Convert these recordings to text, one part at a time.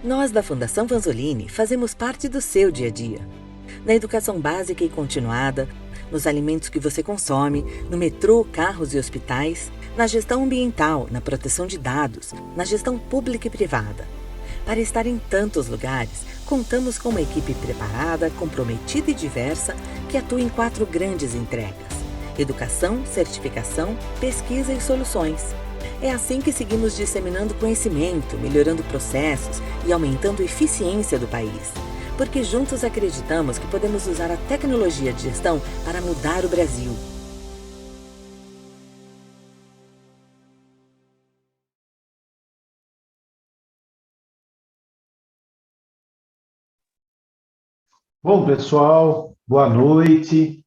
Nós da Fundação Vanzolini fazemos parte do seu dia a dia. Na educação básica e continuada, nos alimentos que você consome, no metrô, carros e hospitais, na gestão ambiental, na proteção de dados, na gestão pública e privada. Para estar em tantos lugares, contamos com uma equipe preparada, comprometida e diversa que atua em 4 grandes entregas: educação, certificação, pesquisa e soluções. É assim que seguimos disseminando conhecimento, melhorando processos e aumentando a eficiência do país. Porque juntos acreditamos que podemos usar a tecnologia de gestão para mudar o Brasil. Bom, pessoal, boa noite.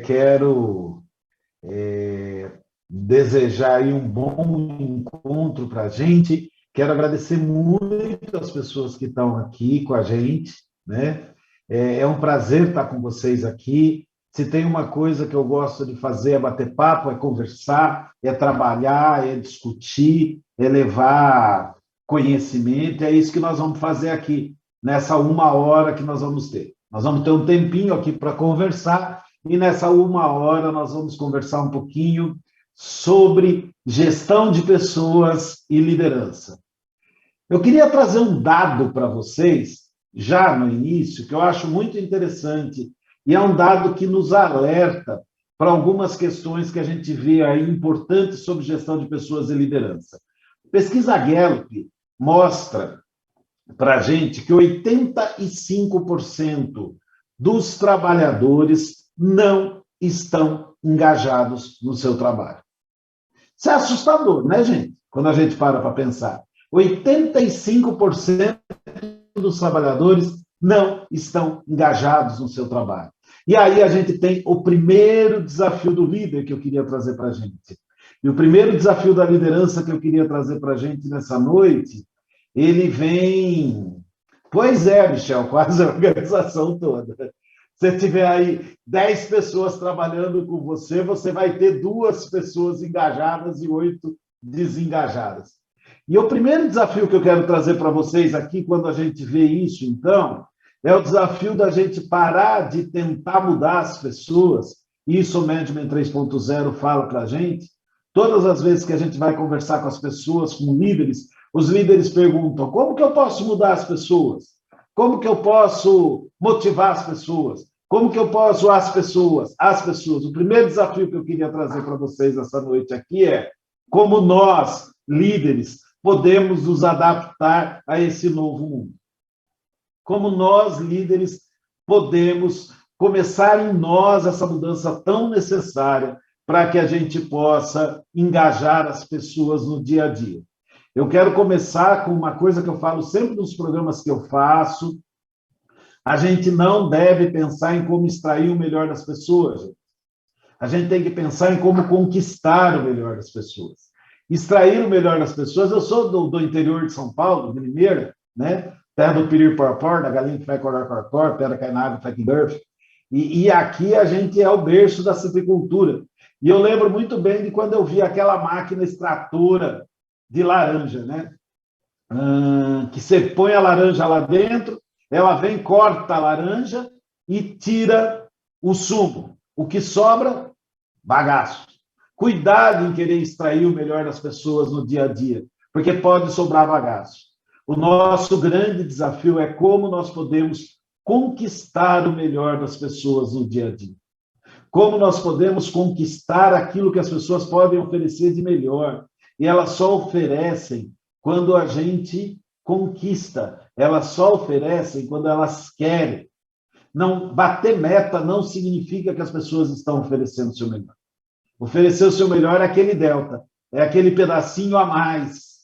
Quero desejar aí um bom encontro para a gente. Quero agradecer muito as pessoas que estão aqui com a gente, né? É um prazer estar com vocês aqui. Se tem uma coisa que eu gosto de fazer é bater papo, é conversar, é trabalhar, é discutir, é levar conhecimento. É isso que nós vamos fazer aqui, nessa 1 hora que nós vamos ter. Nós vamos ter um tempinho aqui para conversar, e nessa 1 hora nós vamos conversar um pouquinho sobre gestão de pessoas e liderança. Eu queria trazer um dado para vocês, já no início, que eu acho muito interessante, e é um dado que nos alerta para algumas questões que a gente vê aí importantes sobre gestão de pessoas e liderança. A pesquisa Gallup mostra para a gente que 85% dos trabalhadores não estão engajados no seu trabalho. Isso é assustador, né, gente? Quando a gente para pensar. 85% dos trabalhadores não estão engajados no seu trabalho. E aí a gente tem o primeiro desafio do líder que eu queria trazer para a gente. E o primeiro desafio da liderança que eu queria trazer para a gente nessa noite, ele vem... Pois é, Michel, quase a organização toda. Se tiver aí 10 pessoas trabalhando com você, você vai ter 2 pessoas engajadas e 8 desengajadas. E o primeiro desafio que eu quero trazer para vocês aqui, quando a gente vê isso, então, é o desafio da gente parar de tentar mudar as pessoas. Isso o Management 3.0 fala para a gente. Todas as vezes que a gente vai conversar com as pessoas, com líderes, os líderes perguntam: como que eu posso mudar as pessoas? Como que eu posso motivar as pessoas? Como que eu posso as pessoas? O primeiro desafio que eu queria trazer para vocês essa noite aqui é como nós, líderes, podemos nos adaptar a esse novo mundo. Como nós, líderes, podemos começar em nós essa mudança tão necessária para que a gente possa engajar as pessoas no dia a dia. Eu quero começar com uma coisa que eu falo sempre nos programas que eu faço. A gente não deve pensar em como extrair o melhor das pessoas. Gente. A gente tem que pensar em como conquistar o melhor das pessoas. Extrair o melhor das pessoas. Eu sou do interior de São Paulo, de Limeira, né? Terra do Piriporpor, da galinha que faz coror, pedra cai na água, faz surf. E aqui a gente é o berço da citricultura. E eu lembro muito bem de quando eu vi aquela máquina extratora de laranja, né? Que você põe a laranja lá dentro, ela vem, corta a laranja e tira o sumo. O que sobra, bagaço. Cuidado em querer extrair o melhor das pessoas no dia a dia, porque pode sobrar bagaço. O nosso grande desafio é como nós podemos conquistar o melhor das pessoas no dia a dia. Como nós podemos conquistar aquilo que as pessoas podem oferecer de melhor. E elas só oferecem quando a gente conquista. Elas só oferecem quando elas querem. Não, bater meta não significa que as pessoas estão oferecendo o seu melhor. Oferecer o seu melhor é aquele delta, é aquele pedacinho a mais,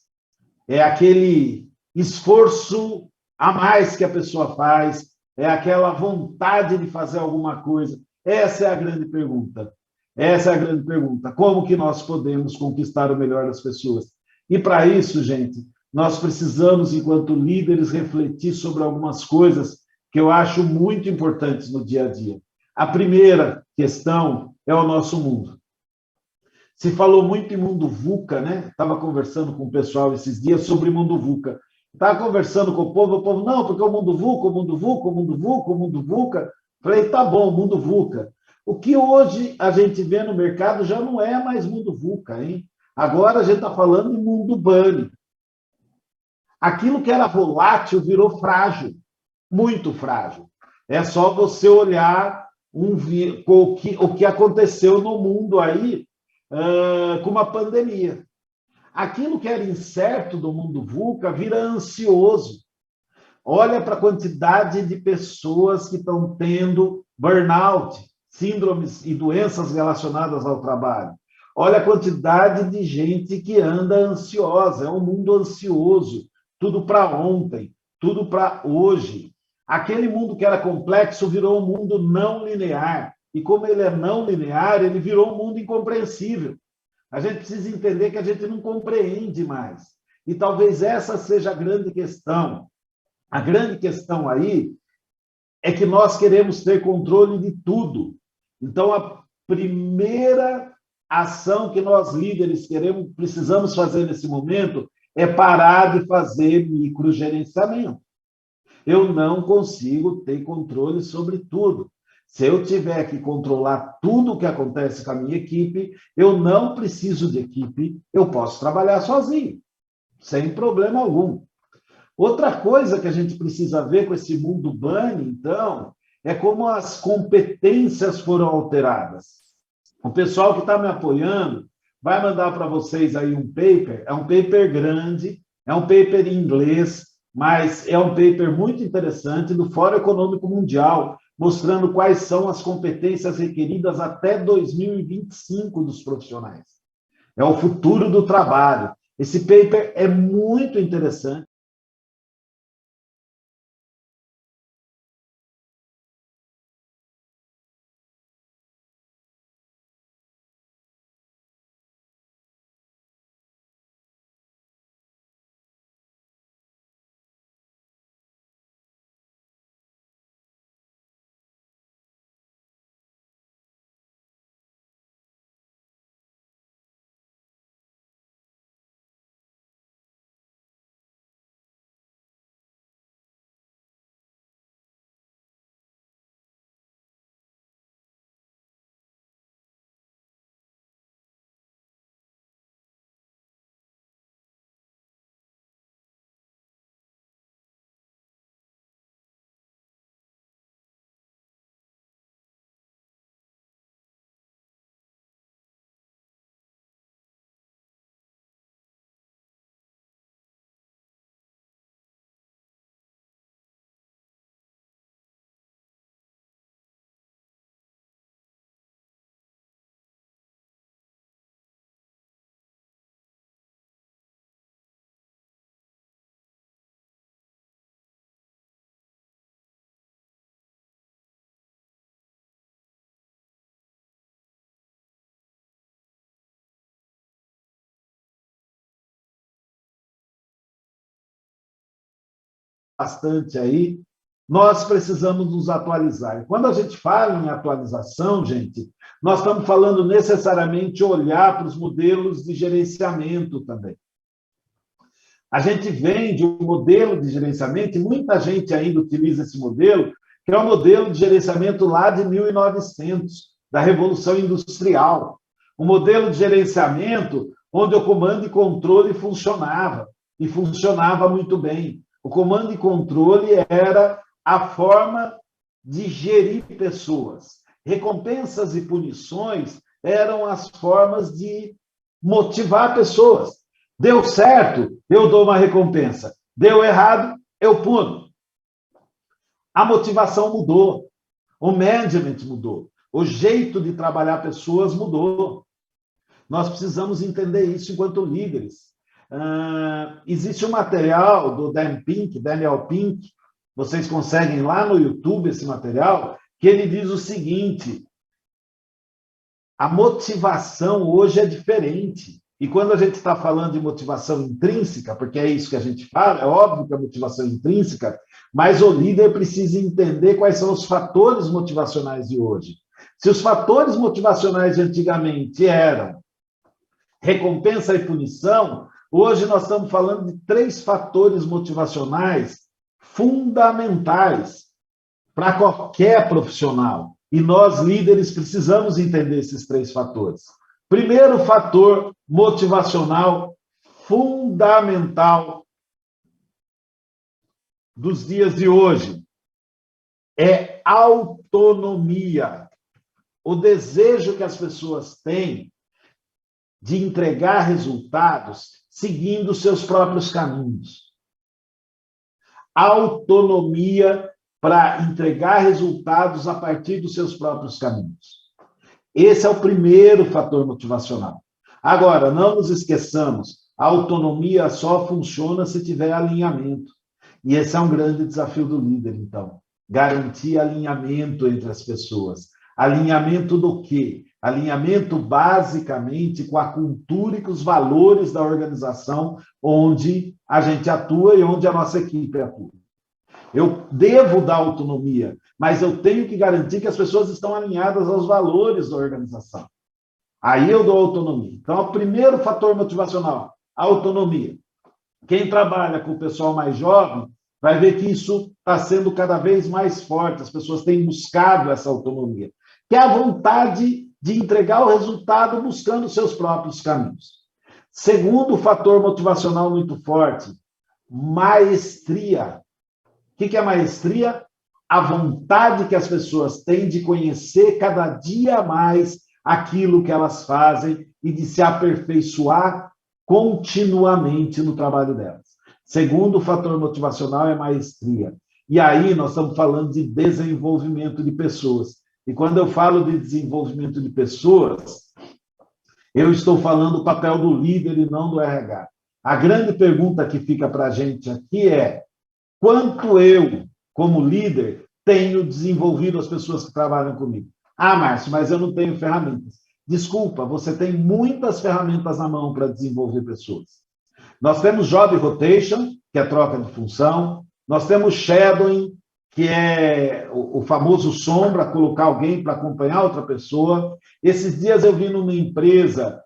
é aquele esforço a mais que a pessoa faz, é aquela vontade de fazer alguma coisa. Essa é a grande pergunta. Essa é a grande pergunta. Como que nós podemos conquistar o melhor das pessoas? E para isso, gente, nós precisamos, enquanto líderes, refletir sobre algumas coisas que eu acho muito importantes no dia a dia. A primeira questão é o nosso mundo. Se falou muito em mundo VUCA, né? Estava conversando com o pessoal esses dias sobre mundo VUCA. Estava conversando com o povo, não, porque o mundo VUCA, o mundo VUCA, o mundo VUCA, o mundo VUCA. Falei, tá bom, mundo VUCA. O que hoje a gente vê no mercado já não é mais mundo VUCA, hein? Agora a gente está falando de mundo BANI. Aquilo que era volátil virou frágil, muito frágil. É só você olhar o que aconteceu no mundo aí com uma pandemia. Aquilo que era incerto do mundo VUCA vira ansioso. Olha para a quantidade de pessoas que estão tendo burnout, síndromes e doenças relacionadas ao trabalho. Olha a quantidade de gente que anda ansiosa, é um mundo ansioso, tudo para ontem, tudo para hoje. Aquele mundo que era complexo virou um mundo não linear. E como ele é não linear, ele virou um mundo incompreensível. A gente precisa entender que a gente não compreende mais. E talvez essa seja a grande questão. A grande questão aí é que nós queremos ter controle de tudo. Então, a primeira ação que nós líderes precisamos fazer nesse momento é parar de fazer microgerenciamento. Eu não consigo ter controle sobre tudo. Se eu tiver que controlar tudo o que acontece com a minha equipe, eu não preciso de equipe, eu posso trabalhar sozinho, sem problema algum. Outra coisa que a gente precisa ver com esse mundo BANI, então, é como as competências foram alteradas. O pessoal que está me apoiando vai mandar para vocês aí um paper, é um paper grande, é um paper em inglês, mas é um paper muito interessante do Fórum Econômico Mundial, mostrando quais são as competências requeridas até 2025 dos profissionais. É o futuro do trabalho. Esse paper é muito interessante. Bastante aí, nós precisamos nos atualizar. E quando a gente fala em atualização, gente, nós estamos falando necessariamente olhar para os modelos de gerenciamento também. A gente vem de um modelo de gerenciamento, e muita gente ainda utiliza esse modelo, que é o modelo de gerenciamento lá de 1900, da Revolução Industrial. Um modelo de gerenciamento onde o comando e controle funcionava, e funcionava muito bem. O comando e controle era a forma de gerir pessoas. Recompensas e punições eram as formas de motivar pessoas. Deu certo, eu dou uma recompensa. Deu errado, eu puno. A motivação mudou. O management mudou. O jeito de trabalhar pessoas mudou. Nós precisamos entender isso enquanto líderes. Existe um material do Daniel Pink, vocês conseguem lá no YouTube esse material, que ele diz o seguinte: a motivação hoje é diferente. E quando a gente está falando de motivação intrínseca, porque é isso que a gente fala, é óbvio que a motivação é intrínseca, mas o líder precisa entender quais são os fatores motivacionais de hoje. Se os fatores motivacionais de antigamente eram recompensa e punição, Hoje nós estamos falando de 3 fatores motivacionais fundamentais para qualquer profissional. E nós, líderes, precisamos entender esses 3 fatores. Primeiro fator motivacional fundamental dos dias de hoje é autonomia. O desejo que as pessoas têm de entregar resultados seguindo seus próprios caminhos. Autonomia para entregar resultados a partir dos seus próprios caminhos. Esse é o primeiro fator motivacional. Agora, não nos esqueçamos, a autonomia só funciona se tiver alinhamento. E esse é um grande desafio do líder, então. Garantir alinhamento entre as pessoas. Alinhamento do quê? Alinhamento, basicamente, com a cultura e com os valores da organização onde a gente atua e onde a nossa equipe atua. Eu devo dar autonomia, mas eu tenho que garantir que as pessoas estão alinhadas aos valores da organização. Aí eu dou autonomia. Então, o primeiro fator motivacional, autonomia. Quem trabalha com o pessoal mais jovem vai ver que isso está sendo cada vez mais forte, as pessoas têm buscado essa autonomia, que é a vontade de entregar o resultado buscando seus próprios caminhos. Segundo fator motivacional muito forte, maestria. O que é maestria? A vontade que as pessoas têm de conhecer cada dia mais aquilo que elas fazem e de se aperfeiçoar continuamente no trabalho delas. Segundo fator motivacional é maestria. E aí nós estamos falando de desenvolvimento de pessoas. E quando eu falo de desenvolvimento de pessoas, eu estou falando do papel do líder e não do RH. A grande pergunta que fica para a gente aqui é: quanto eu, como líder, tenho desenvolvido as pessoas que trabalham comigo? Ah, Márcio, mas eu não tenho ferramentas. Desculpa, você tem muitas ferramentas na mão para desenvolver pessoas. Nós temos Job Rotation, que é troca de função. Nós temos Shadowing, que é o famoso sombra, colocar alguém para acompanhar outra pessoa. Esses dias eu vi numa empresa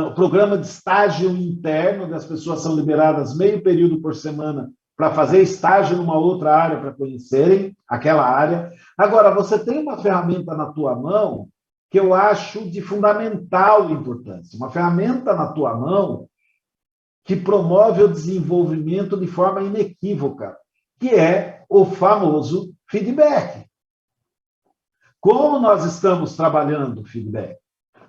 o programa de estágio interno, onde as pessoas são liberadas meio período por semana para fazer estágio numa outra área, para conhecerem aquela área. Agora, você tem uma ferramenta na tua mão que eu acho de fundamental importância. Uma ferramenta na tua mão que promove o desenvolvimento de forma inequívoca, que é o famoso feedback. Como nós estamos trabalhando feedback?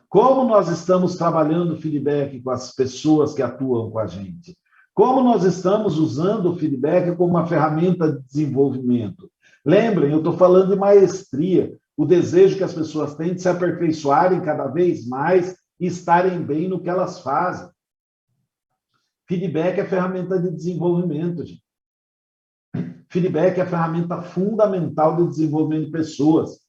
Como nós estamos trabalhando feedback com as pessoas que atuam com a gente? Como nós estamos usando o feedback como uma ferramenta de desenvolvimento? Lembrem, eu estou falando de maestria, o desejo que as pessoas têm de se aperfeiçoarem cada vez mais e estarem bem no que elas fazem. Feedback é ferramenta de desenvolvimento, gente. Feedback é ferramenta fundamental de desenvolvimento de pessoas.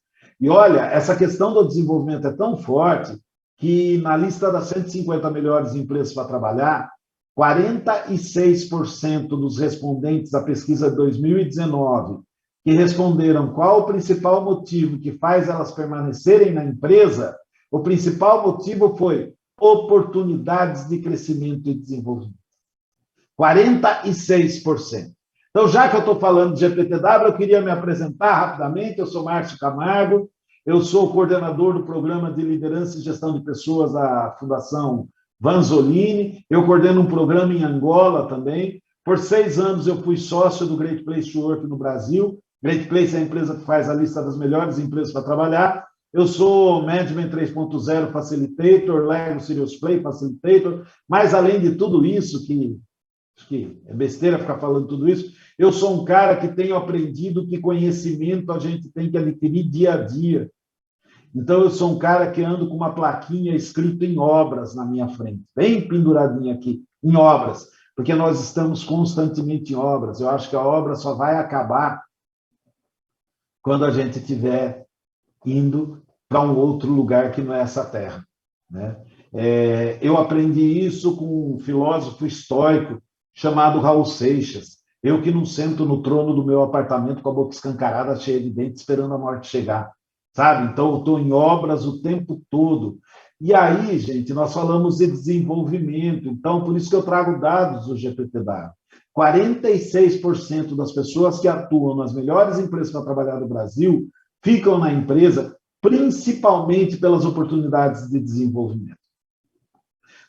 E olha, essa questão do desenvolvimento é tão forte que na lista das 150 melhores empresas para trabalhar, 46% dos respondentes à pesquisa de 2019 que responderam qual o principal motivo que faz elas permanecerem na empresa, o principal motivo foi oportunidades de crescimento e desenvolvimento. 46%. Então, já que eu estou falando de GPTW, eu queria me apresentar rapidamente. Eu sou Márcio Camargo, eu sou coordenador do Programa de Liderança e Gestão de Pessoas da Fundação Vanzolini. Eu coordeno um programa em Angola também. Por 6 anos, eu fui sócio do Great Place to Work no Brasil. Great Place é a empresa que faz a lista das melhores empresas para trabalhar. Eu sou Management 3.0 Facilitator, Lego Serious Play Facilitator, mas além de tudo isso, que é besteira ficar falando tudo isso, eu sou um cara que tenho aprendido que conhecimento a gente tem que adquirir dia a dia. Então, eu sou um cara que ando com uma plaquinha escrita em obras na minha frente, bem penduradinha aqui, em obras, porque nós estamos constantemente em obras. Eu acho que a obra só vai acabar quando a gente estiver indo para um outro lugar que não é essa terra, né? Eu aprendi isso com um filósofo estoico chamado Raul Seixas. Eu que não sento no trono do meu apartamento com a boca escancarada, cheia de dentes, esperando a morte chegar, sabe? Então, eu estou em obras o tempo todo. E aí, gente, nós falamos de desenvolvimento, então, por isso que eu trago dados do GPTW. 46% das pessoas que atuam nas melhores empresas para trabalhar no Brasil ficam na empresa principalmente pelas oportunidades de desenvolvimento.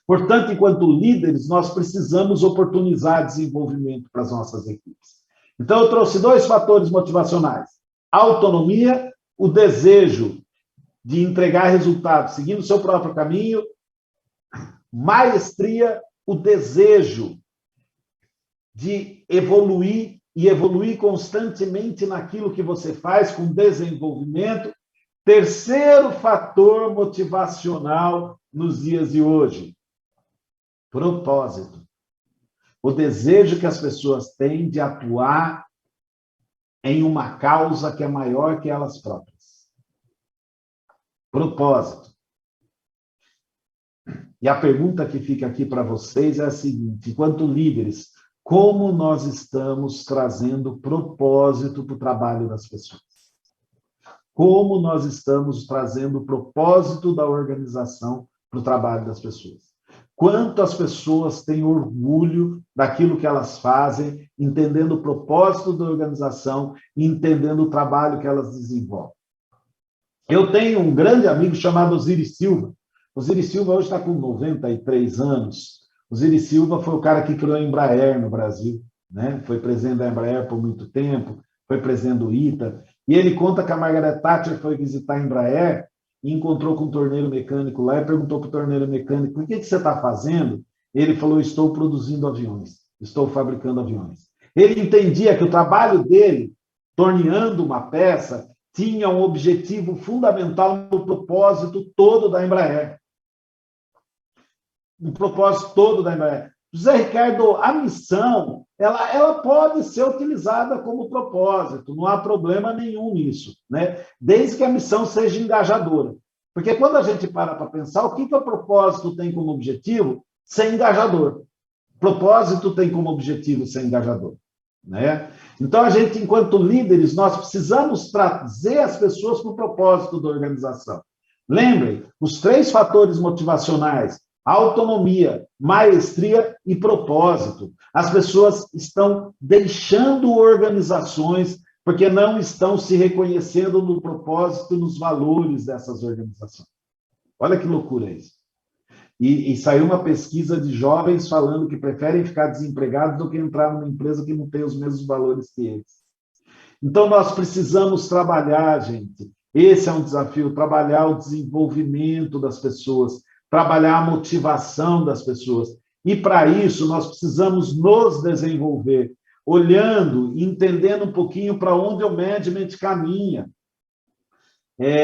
Portanto, enquanto líderes, nós precisamos oportunizar desenvolvimento para as nossas equipes. Então, eu trouxe 2 fatores motivacionais: autonomia, o desejo de entregar resultados seguindo o seu próprio caminho; maestria, o desejo de evoluir e evoluir constantemente naquilo que você faz com desenvolvimento. Terceiro fator motivacional nos dias de hoje: propósito. O desejo que as pessoas têm de atuar em uma causa que é maior que elas próprias. Propósito. E a pergunta que fica aqui para vocês é a seguinte: enquanto líderes, como nós estamos trazendo propósito para o trabalho das pessoas? Como nós estamos trazendo o propósito da organização para o trabalho das pessoas? Quanto as pessoas têm orgulho daquilo que elas fazem, entendendo o propósito da organização e entendendo o trabalho que elas desenvolvem? Eu tenho um grande amigo chamado Osiris Silva. Osiris Silva hoje está com 93 anos. Osiris Silva foi o cara que criou a Embraer no Brasil, né? Foi presidente da Embraer por muito tempo, foi presidente do ITA, e ele conta que a Margaret Thatcher foi visitar a Embraer e encontrou com um torneiro mecânico lá e perguntou para o torneiro mecânico: o que você está fazendo? Ele falou: estou produzindo aviões, estou fabricando aviões. Ele entendia que o trabalho dele, torneando uma peça, tinha um objetivo fundamental no propósito todo da Embraer. No propósito todo da Embraer. José Ricardo, a missão, ela pode ser utilizada como propósito, não há problema nenhum nisso, né? Desde que a missão seja engajadora. Porque quando a gente para pensar, o que o propósito tem como objetivo? Ser engajador. Propósito tem como objetivo ser engajador, né? Então, a gente, enquanto líderes, nós precisamos trazer as pessoas para o propósito da organização. Lembrem, os 3 fatores motivacionais: autonomia, maestria e propósito. As pessoas estão deixando organizações porque não estão se reconhecendo no propósito, nos valores dessas organizações. Olha que loucura isso. E saiu uma pesquisa de jovens falando que preferem ficar desempregados do que entrar numa empresa que não tem os mesmos valores que eles. Então, nós precisamos trabalhar, gente. Esse é um desafio: trabalhar o desenvolvimento das pessoas, trabalhar a motivação das pessoas. E, para isso, nós precisamos nos desenvolver, olhando e entendendo um pouquinho para onde o management caminha.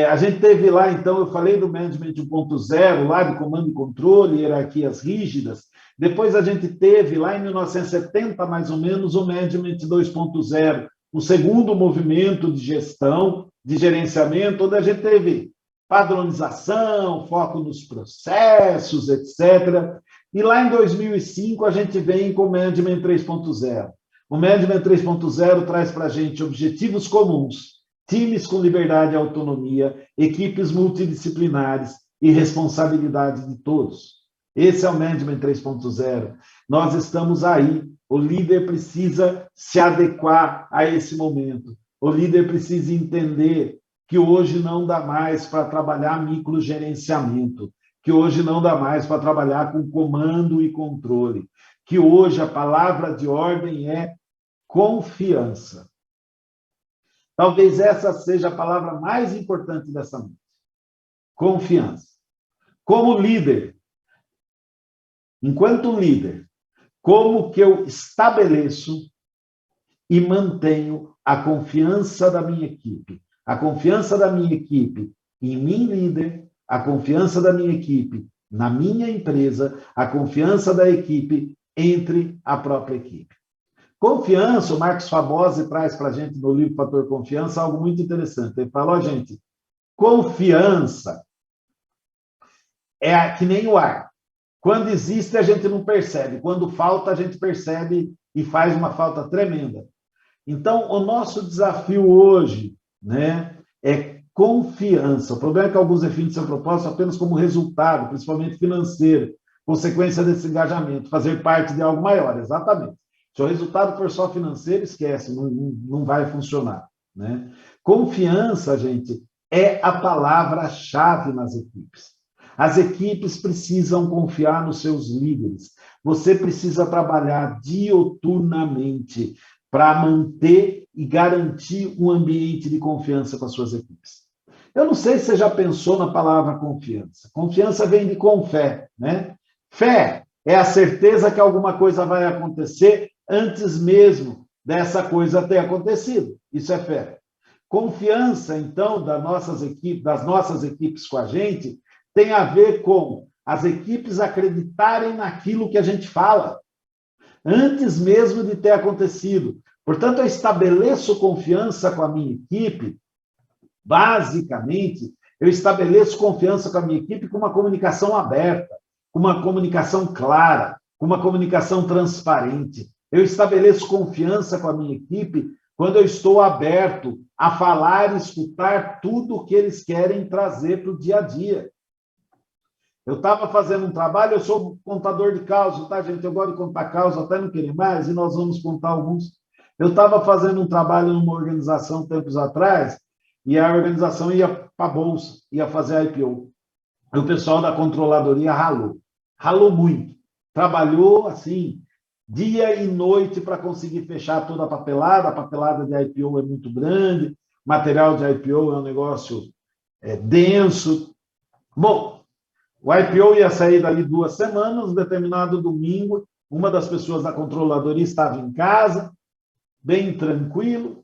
A gente teve lá, então, eu falei do Management 1.0, lá de comando e controle, hierarquias rígidas. Depois a gente teve, lá em 1970, mais ou menos, o Management 2.0, o segundo movimento de gestão, de gerenciamento, onde a gente teve padronização, foco nos processos, etc. E lá em 2005, a gente vem com o Management 3.0. O Management 3.0 traz para a gente objetivos comuns, times com liberdade e autonomia, equipes multidisciplinares e responsabilidade de todos. Esse é o Management 3.0. Nós estamos aí. O líder precisa se adequar a esse momento. O líder precisa entender que hoje não dá mais para trabalhar microgerenciamento, que hoje não dá mais para trabalhar com comando e controle, que hoje a palavra de ordem é confiança. Talvez essa seja a palavra mais importante dessa noite. Confiança. Como líder, enquanto líder, como que eu estabeleço e mantenho a confiança da minha equipe? A confiança da minha equipe em mim, líder, a confiança da minha equipe na minha empresa, a confiança da equipe entre a própria equipe. Confiança, o Marcos Fabosi traz para a gente no livro Fator Confiança algo muito interessante. Ele falou: gente, confiança é que nem o ar. Quando existe, a gente não percebe. Quando falta, a gente percebe e faz uma falta tremenda. Então, o nosso desafio hoje, né, é confiança. O problema é que alguns definem seu propósito apenas como resultado, principalmente financeiro, consequência desse engajamento, fazer parte de algo maior, exatamente. Se o resultado for só financeiro, esquece, não vai funcionar, né? Confiança, gente, é a palavra-chave nas equipes. As equipes precisam confiar nos seus líderes. Você precisa trabalhar diuturnamente para manter e garantir um ambiente de confiança com as suas equipes. Eu não sei se você já pensou na palavra confiança. Confiança vem de com fé, né? Fé é a certeza que alguma coisa vai acontecer antes mesmo dessa coisa ter acontecido. Isso é fé. Confiança, então, das nossas equipes com a gente, tem a ver com as equipes acreditarem naquilo que a gente fala, antes mesmo de ter acontecido. Portanto, eu estabeleço confiança com a minha equipe, basicamente, eu estabeleço confiança com a minha equipe com uma comunicação aberta, com uma comunicação clara, com uma comunicação transparente. Eu estabeleço confiança com a minha equipe quando eu estou aberto a falar e escutar tudo o que eles querem trazer para o dia a dia. Eu estava fazendo um trabalho, eu sou contador de causos, tá, gente? Eu gosto de contar causos, até não querer mais, e nós vamos contar alguns. Eu estava fazendo um trabalho numa organização tempos atrás, e a organização ia para a Bolsa, ia fazer a IPO. E o pessoal da controladoria ralou muito. Trabalhou, assim, dia e noite para conseguir fechar toda a papelada de IPO é muito grande, material de IPO é um negócio denso. Bom, o IPO ia sair dali 2 semanas, um determinado domingo, uma das pessoas da controladoria estava em casa, bem tranquilo,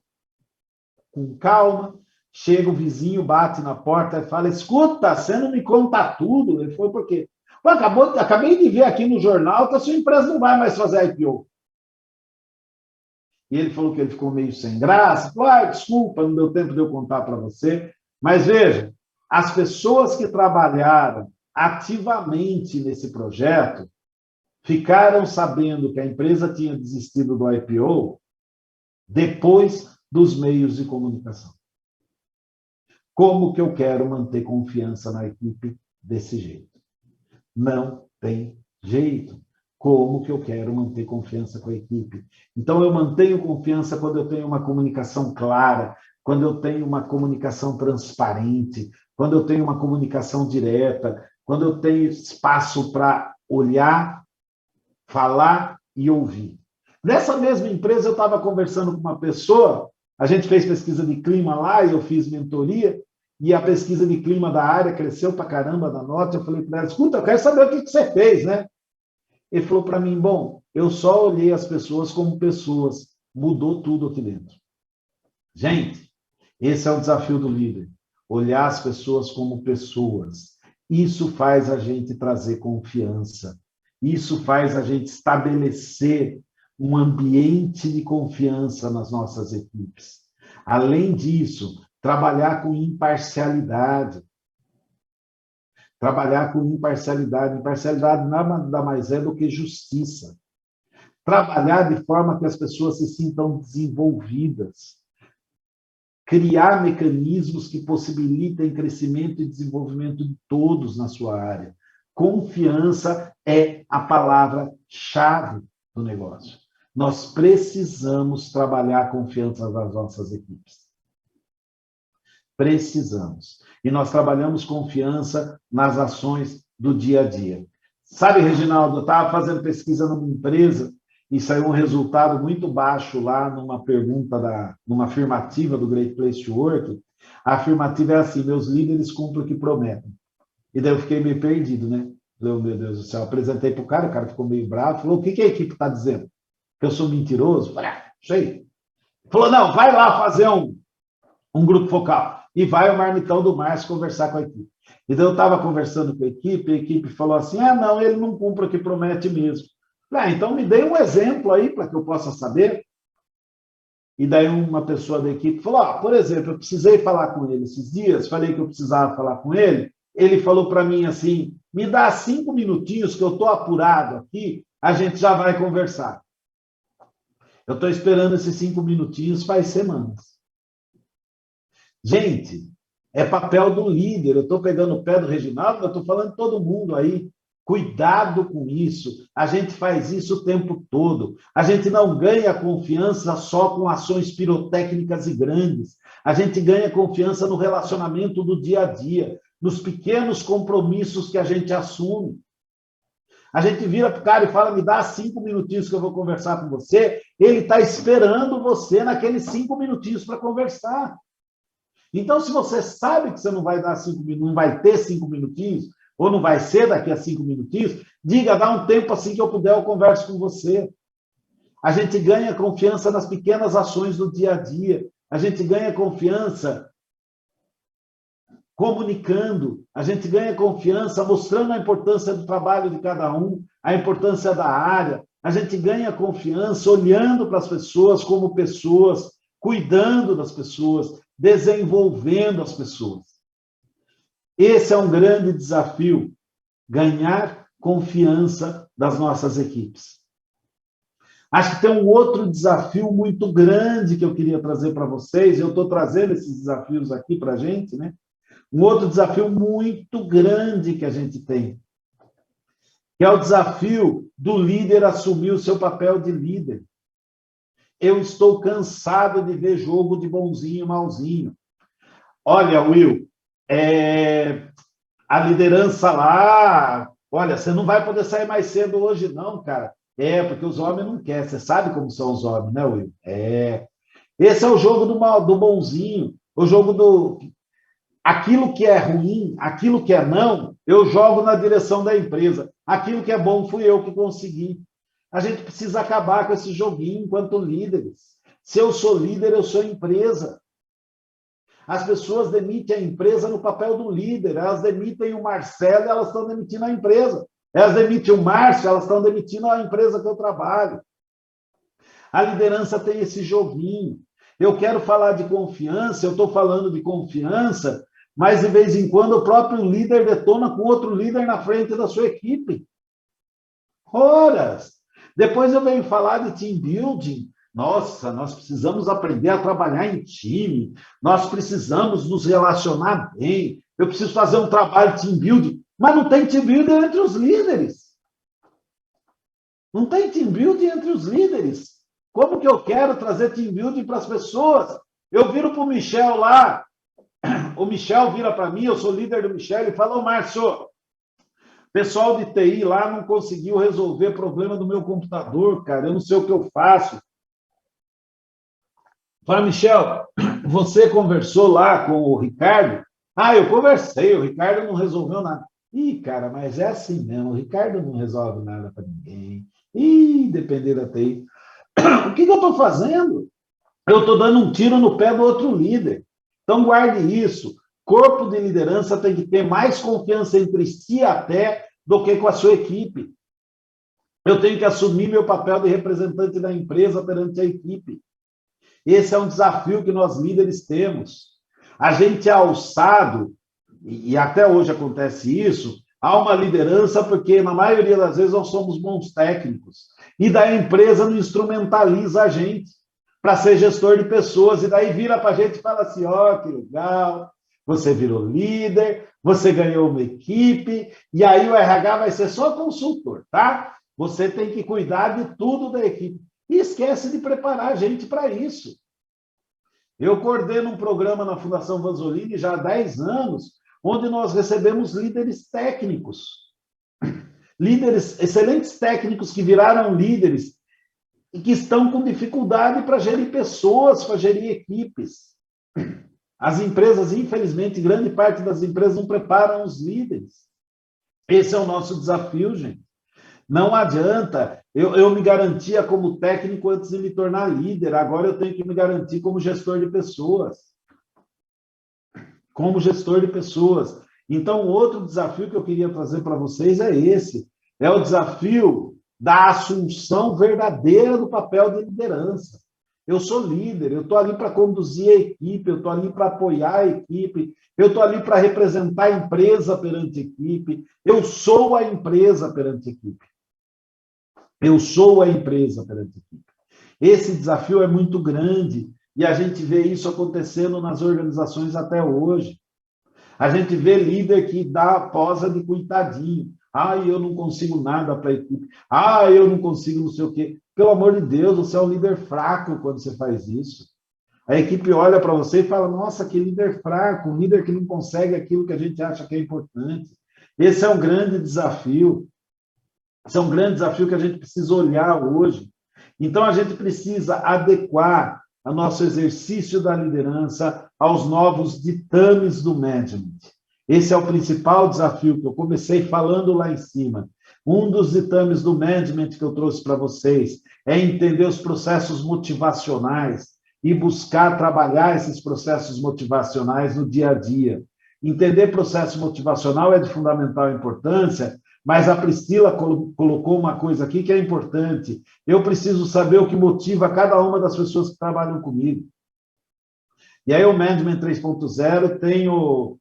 com calma, chega o vizinho, bate na porta e fala, escuta, você não me conta tudo? Ele falou, por quê? Acabei de ver aqui no jornal que a sua empresa não vai mais fazer IPO. E ele falou que ele ficou meio sem graça, falou, desculpa, não deu tempo de eu contar para você. Mas veja, as pessoas que trabalharam ativamente nesse projeto ficaram sabendo que a empresa tinha desistido do IPO depois dos meios de comunicação. Como que eu quero manter confiança na equipe desse jeito? Não tem jeito. Como que eu quero manter confiança com a equipe? Então, eu mantenho confiança quando eu tenho uma comunicação clara, quando eu tenho uma comunicação transparente, quando eu tenho uma comunicação direta, quando eu tenho espaço para olhar, falar e ouvir. Nessa mesma empresa, eu estava conversando com uma pessoa, a gente fez pesquisa de clima lá, e eu fiz mentoria, e a pesquisa de clima da área cresceu para caramba da nota. Eu falei para ela, escuta, eu quero saber o que você fez, né? Ele falou para mim, bom, eu só olhei as pessoas como pessoas, mudou tudo aqui dentro. Gente, esse é o desafio do líder, olhar as pessoas como pessoas. Isso faz a gente trazer confiança, isso faz a gente estabelecer um ambiente de confiança nas nossas equipes. Além disso, trabalhar com imparcialidade. Trabalhar com imparcialidade. Imparcialidade nada mais é do que justiça. Trabalhar de forma que as pessoas se sintam desenvolvidas. Criar mecanismos que possibilitem crescimento e desenvolvimento de todos na sua área. Confiança é a palavra-chave do negócio. Nós precisamos trabalhar a confiança das nossas equipes. Precisamos. E nós trabalhamos confiança nas ações do dia a dia. Sabe, Reginaldo, eu estava fazendo pesquisa numa empresa e saiu um resultado muito baixo lá numa pergunta, numa afirmativa do Great Place to Work. A afirmativa é assim, meus líderes cumprem o que prometem. E daí eu fiquei meio perdido, né? Falei, meu Deus do céu, apresentei para o cara ficou meio bravo, falou, o que a equipe está dizendo? Que eu sou mentiroso? Falei, isso aí. Falou, não, vai lá fazer um grupo focal. E vai o marmitão do Márcio conversar com a equipe. E daí eu estava conversando com a equipe falou assim, não, ele não cumpre o que promete mesmo. Falei, então me dê um exemplo aí para que eu possa saber. E daí uma pessoa da equipe falou, por exemplo, eu precisei falar com ele esses dias, falei que eu precisava falar com ele, ele falou para mim assim, me dá 5 minutinhos que eu estou apurado aqui, a gente já vai conversar. Eu estou esperando esses 5 minutinhos faz semanas. Gente, É papel do líder. Eu estou pegando o pé do Reginaldo, eu estou falando de todo mundo aí. Cuidado com isso. A gente faz isso o tempo todo. A gente não ganha confiança só com ações pirotécnicas e grandes. A gente ganha confiança no relacionamento do dia a dia, nos pequenos compromissos que a gente assume. A gente vira para o cara e fala, me dá 5 minutinhos que eu vou conversar com você. Ele está esperando você naqueles 5 minutinhos para conversar. Então, se você sabe que você não vai dar 5 minutos, não vai ter 5 minutinhos, ou não vai ser daqui a 5 minutinhos, diga, dá um tempo assim que eu puder, eu converso com você. A gente ganha confiança nas pequenas ações do dia a dia. A gente ganha confiança comunicando, a gente ganha confiança mostrando a importância do trabalho de cada um, a importância da área, a gente ganha confiança olhando para as pessoas como pessoas, cuidando das pessoas, desenvolvendo as pessoas. Esse é um grande desafio, ganhar confiança das nossas equipes. Acho que tem um outro desafio muito grande que eu queria trazer para vocês, eu estou trazendo esses desafios aqui para a gente, né? Um outro desafio muito grande que a gente tem, que é o desafio do líder assumir o seu papel de líder. Eu estou cansado de ver jogo de bonzinho e malzinho. Olha, Will, a liderança lá, olha, você não vai poder sair mais cedo hoje não, cara. Porque os homens não querem. Você sabe como são os homens, né, Will? Esse é o jogo do bonzinho, o jogo do... Aquilo que é ruim, aquilo que é não, eu jogo na direção da empresa. Aquilo que é bom, fui eu que consegui. A gente precisa acabar com esse joguinho enquanto líderes. Se eu sou líder, eu sou empresa. As pessoas demitem a empresa no papel do líder. Elas demitem o Marcelo, elas estão demitindo a empresa. Elas demitem o Márcio, elas estão demitindo a empresa que eu trabalho. A liderança tem esse joguinho. Eu quero falar de confiança, eu estou falando de confiança, mas de vez em quando o próprio líder detona com outro líder na frente da sua equipe. Horas! Depois eu venho falar de team building. Nossa, nós precisamos aprender a trabalhar em time, nós precisamos nos relacionar bem, eu preciso fazer um trabalho de team building, mas não tem team building entre os líderes. Não tem team building entre os líderes. Como que eu quero trazer team building para as pessoas? Eu viro para o Michel lá, o Michel vira para mim, eu sou líder do Michel, e fala, ô Márcio, pessoal de TI lá não conseguiu resolver problema do meu computador, cara, eu não sei o que eu faço. Fala, Michel, você conversou lá com o Ricardo? Eu conversei, o Ricardo não resolveu nada. Cara, mas é assim mesmo, o Ricardo não resolve nada para ninguém. Depender da TI. O que eu estou fazendo? Eu estou dando um tiro no pé do outro líder. Então, guarde isso. Corpo de liderança tem que ter mais confiança entre si até do que com a sua equipe. Eu tenho que assumir meu papel de representante da empresa perante a equipe. Esse é um desafio que nós líderes temos. A gente é alçado, e até hoje acontece isso, há uma liderança porque, na maioria das vezes, nós somos bons técnicos. E daí a empresa não instrumentaliza a gente para ser gestor de pessoas. E daí vira para a gente e fala assim, que legal, você virou líder, você ganhou uma equipe, e aí o RH vai ser só consultor, tá? Você tem que cuidar de tudo da equipe. E esquece de preparar a gente para isso. Eu coordeno um programa na Fundação Vanzolini já há 10 anos, onde nós recebemos líderes técnicos. Líderes, excelentes técnicos que viraram líderes e que estão com dificuldade para gerir pessoas, para gerir equipes. As empresas, infelizmente, grande parte das empresas não preparam os líderes. Esse é o nosso desafio, gente. Não adianta, eu me garantia como técnico antes de me tornar líder, agora eu tenho que me garantir como gestor de pessoas. Como gestor de pessoas. Então, outro desafio que eu queria trazer para vocês é esse, é o desafio da assunção verdadeira do papel de liderança. Eu sou líder, eu estou ali para conduzir a equipe, eu estou ali para apoiar a equipe, eu estou ali para representar a empresa perante a equipe, eu sou a empresa perante a equipe. Eu sou a empresa perante a equipe. Esse desafio é muito grande e a gente vê isso acontecendo nas organizações até hoje. A gente vê líder que dá a posa de coitadinho. Ah, eu não consigo nada para a equipe. Ah, eu não consigo não sei o quê. Pelo amor de Deus, você é um líder fraco quando você faz isso. A equipe olha para você e fala, nossa, que líder fraco, um líder que não consegue aquilo que a gente acha que é importante. Esse é um grande desafio. Esse é um grande desafio que a gente precisa olhar hoje. Então, a gente precisa adequar o nosso exercício da liderança aos novos ditames do management. Esse é o principal desafio que eu comecei falando lá em cima. Um dos ditames do management que eu trouxe para vocês é entender os processos motivacionais e buscar trabalhar esses processos motivacionais no dia a dia. Entender processo motivacional é de fundamental importância, mas a Priscila colocou uma coisa aqui que é importante. Eu preciso saber o que motiva cada uma das pessoas que trabalham comigo. E aí o Management 3.0 tem um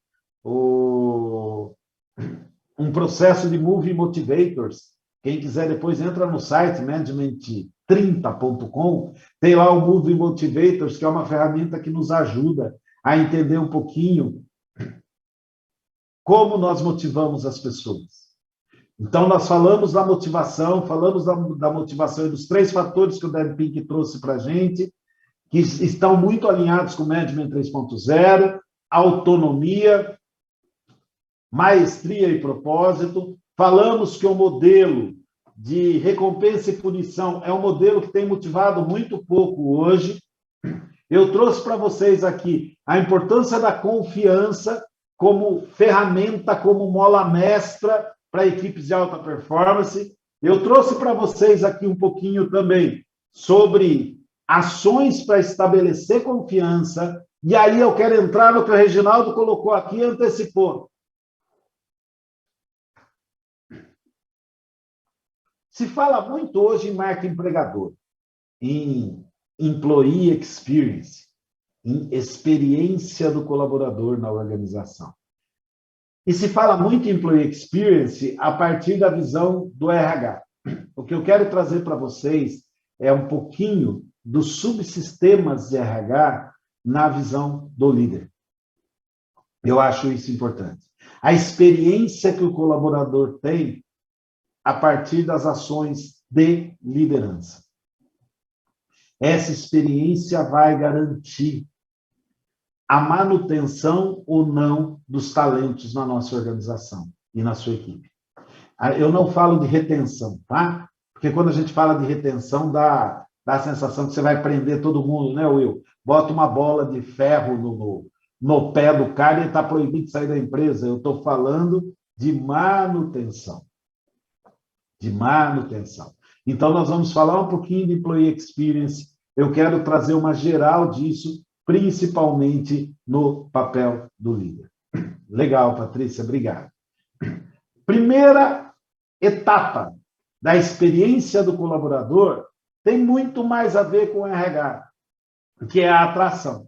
processo de Movie Motivators. Quem quiser depois entra no site management30.com, tem lá o Movie Motivators, que é uma ferramenta que nos ajuda a entender um pouquinho como nós motivamos as pessoas. Então, nós falamos da motivação, da motivação e dos 3 fatores que o Dan Pink trouxe para a gente, que estão muito alinhados com o Management 3.0, autonomia, maestria e propósito. Falamos que o modelo de recompensa e punição é um modelo que tem motivado muito pouco hoje. Eu trouxe para vocês aqui a importância da confiança como ferramenta, como mola mestra para equipes de alta performance. Eu trouxe para vocês aqui um pouquinho também sobre ações para estabelecer confiança, e aí eu quero entrar no que o Reginaldo colocou aqui e antecipou. Se fala muito hoje em marca empregador, em employee experience, em experiência do colaborador na organização. E se fala muito em employee experience a partir da visão do RH. O que eu quero trazer para vocês é um pouquinho dos subsistemas de RH na visão do líder. Eu acho isso importante. A experiência que o colaborador tem a partir das ações de liderança. Essa experiência vai garantir a manutenção ou não dos talentos na nossa organização e na sua equipe. Eu não falo de retenção, tá? Porque quando a gente fala de retenção, dá a sensação que você vai prender todo mundo, né, Will? Bota uma bola de ferro no pé do cara e ele está proibido de sair da empresa. Eu estou falando de manutenção. De manutenção. Então, nós vamos falar um pouquinho de Employee Experience. Eu quero trazer uma geral disso, principalmente no papel do líder. Legal, Patrícia, obrigado. Primeira etapa da experiência do colaborador tem muito mais a ver com o RH, que é a atração,